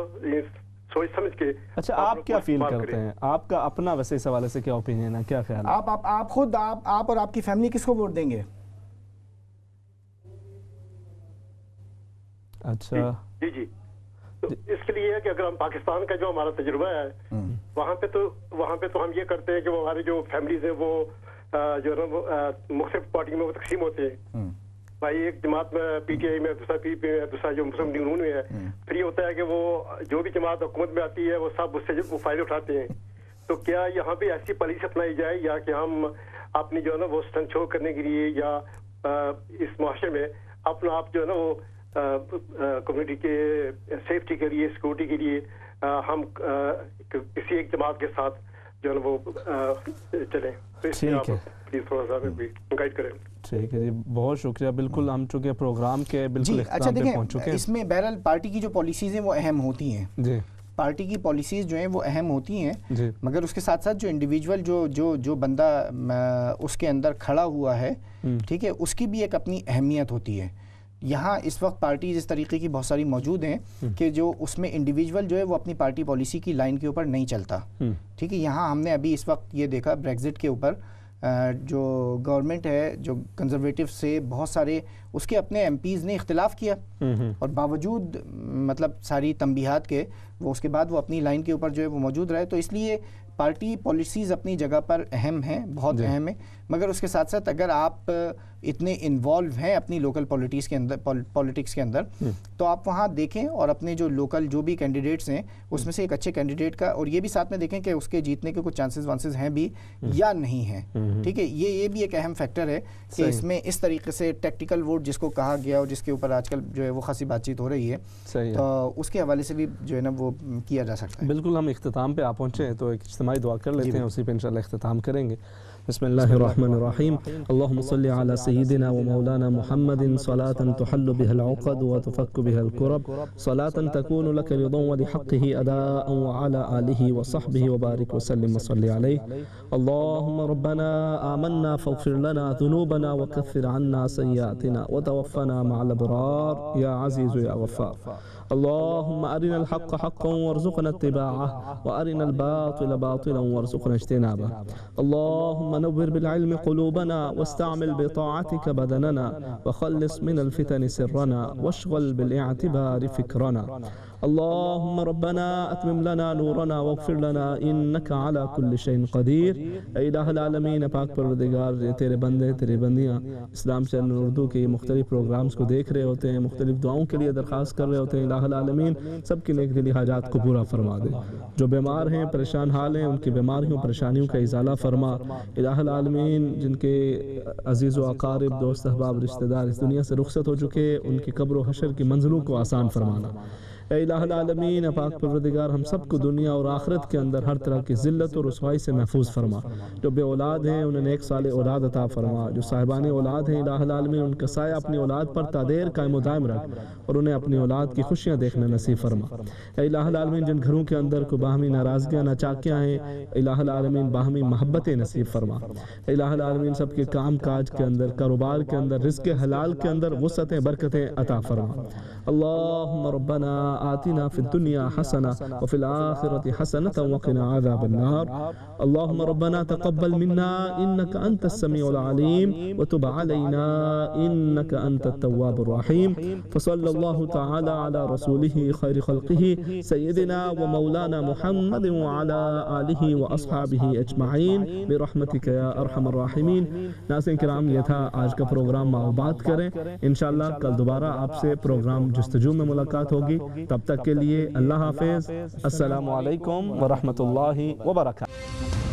سوچ سمجھ کے. اچھا آپ کیا فیل کرتے ہیں؟ آپ کا اپنا ویسے اس حوالے سے کیا اوپینین ہے، کیا خیال ہے؟ آپ خود آپ اور آپ کی فیملی کس کو ووٹ دیں گے؟ اچھا جی تو اس کے لیے ہے کہ اگر ہم پاکستان کا جو ہمارا تجربہ ہے وہاں پہ تو ہم یہ کرتے ہیں کہ وہ ہماری جو فیملیز ہیں وہ جو ہے نا مختلف پارٹیوں میں وہ تقسیم ہوتے ہیں. بھائی ایک جماعت میں پی ٹی آئی میں، دوسرا پی پی میں، دوسرا جو مسلم لیگ نون میں ہے. پھر یہ ہوتا ہے کہ وہ جو بھی جماعت حکومت میں آتی ہے وہ سب اس سے وہ فائدہ اٹھاتے ہیں. تو کیا یہاں پہ ایسی پالیسی اپنائی جائے یا کہ ہم اپنی جو ہے نا وہ اسٹرینتھ شو کرنے کے لیے یا اس معاشرے میں اپنا آپ جو ہے نا وہ کمیونٹی کے سیفٹی کے لیے، سیکورٹی کے لیے ہم کسی ایک جماعت کے ساتھ جو ہے نا وہ چلیں. ٹھیک ہے، پلیز تھوڑا سا گائیڈ کریں. ٹھیک ہے جی، بہت شکریہ. بالکل ہم چونکہ پروگرام کے بالکل اختتام پہ پہنچ چکے ہیں. اس میں بہرحال پارٹی کی جو پالیسیز ہیں وہ اہم ہوتی ہیں جی، پارٹی کی پالیسیز جو ہیں وہ اہم ہوتی ہیں جی، مگر اس کے ساتھ ساتھ جو انڈیویجول جو بندہ اس کے اندر کھڑا ہوا ہے، ٹھیک ہے، اس کی بھی ایک اپنی اہمیت ہوتی ہے. یہاں اس وقت پارٹیز اس طریقے کی بہت ساری موجود ہیں کہ جو اس میں انڈیویجول جو ہے وہ اپنی پارٹی پالیسی کی لائن کے اوپر نہیں چلتا. ٹھیک ہے، یہاں ہم نے ابھی اس وقت یہ دیکھا بریگزٹ کے اوپر جو گورنمنٹ ہے جو کنزرویٹو سے بہت سارے اس کے اپنے ایم پیز نے اختلاف کیا اور باوجود مطلب ساری تنبیہات کے وہ اس کے بعد وہ اپنی لائن کے اوپر جو ہے وہ موجود رہے. تو اس لیے پارٹی پالیسیز اپنی جگہ پر اہم ہیں، بہت اہم ہیں، مگر اس کے ساتھ ساتھ اگر آپ اتنے انوالو ہیں اپنی لوکل پالیٹکس کے اندر تو آپ وہاں دیکھیں اور اپنے جو لوکل جو بھی کینڈیڈیٹس ہیں اس میں سے ایک اچھے کینڈیڈیٹ کا، اور یہ بھی ساتھ میں دیکھیں کہ اس کے جیتنے کے کچھ چانسز ہیں بھی یا نہیں ہیں. ٹھیک ہے، یہ بھی ایک اہم فیکٹر ہے کہ اس میں اس طریقے سے ٹیکٹیکل ووٹ جس کو کہا گیا اور جس کے اوپر آج کل جو ہے وہ خاصی بات چیت ہو رہی ہے، تو اس کے حوالے سے بھی جو ہے نا وہ کیا جا سکتا ہے. بالکل ہم اختتام پہ آپ پہنچے ہیں تو ایک اجتماعی دعا کر لیتے ہیں، اسی پہ انشاءاللہ اختتام کریں گے. بسم الله الرحمن الرحيم. اللهم صل على سيدنا ومولانا محمد صلاة تحل بها العقد وتفك بها الكرب، صلاة تكون لك رضا ولحقه أداء، وعلى آله وصحبه وبارك وسلم وصل عليه. اللهم ربنا آمنا فاغفر لنا ذنوبنا وكفر عنا سيئاتنا وتوفنا مع الأبرار يا عزيز يا غفار. اللهم أرنا الحق حقا وارزقنا اتباعه، وأرنا الباطل باطلا وارزقنا اجتنابه. اللهم نور بالعلم قلوبنا، واستعمل بطاعتك بدننا، وخلص من الفتن سرنا، واشغل بالاعتبار فكرنا. اللهم ربنا أتمم لنا نورنا واغفر لنا إنك على كل شيء قدير. اے الہ العالمین، پاک پروردگار، تیرے بندے تیرے بندیاں اسلام چینل اردو کے مختلف پروگرامز کو دیکھ رہے ہوتے ہیں، مختلف دعاؤں کے لیے درخواست کر رہے ہوتے ہیں، الہ العالمین سب کی نیک دلی حاجات کو پورا فرما دے. جو بیمار ہیں، پریشان حال ہیں، ان کی بیماریوں پریشانیوں کا ازالہ فرما. الہ العالمین جن کے عزیز و اقارب، دوست احباب، رشتہ دار اس دنیا سے رخصت ہو چکے، ان کی قبر و حشر کی منزلوں کو آسان فرمانا. اے الہ العالمین، پاک پروردگار ہم سب کو دنیا اور آخرت کے اندر ہر طرح کی ذلت اور رسوائی سے محفوظ فرما. جو بے اولاد ہیں انہیں نیک صالح اولاد عطا فرما. جو صاحبان اولاد ہیں الہ العالمین ان کا سایہ اپنی اولاد پر تادیر قائم و دائم رکھ، اور انہیں اپنی اولاد کی خوشیاں دیکھنا نصیب فرما. اے الہ العالمین جن گھروں کے اندر کوئی باہمی ناراضگیاں ناچاکیاں ہیں، الہ العالمین باہمی محبت نصیب فرما. اے الہ العالمین سب کے کام کاج کے اندر، کاروبار کے اندر، رزق حلال کے اندر وسعتیں برکتیں عطا فرما. اللهم ربنا آتنا في الدنيا حسنة وفي الآخرة حسنة وقنا عذاب النار. اللهم ربنا تقبل منا إنك أنت السميع العليم، وتب علينا إنك أنت التواب الرحيم. فصلى الله تعالى على رسوله خير خلقه سيدنا ومولانا محمد وعلى آله وأصحابه أجمعين برحمتك يا أرحم الراحمين. ناظرین کرام، یہ تھا آج کا پروگرام. بات کریں انشاءاللہ کل دوبارہ آپ سے پروگرام جستجو میں ملاقات ہوگی. تب تک کے لیے اللہ حافظ. السلام علیکم ورحمۃ اللہ وبرکاتہ.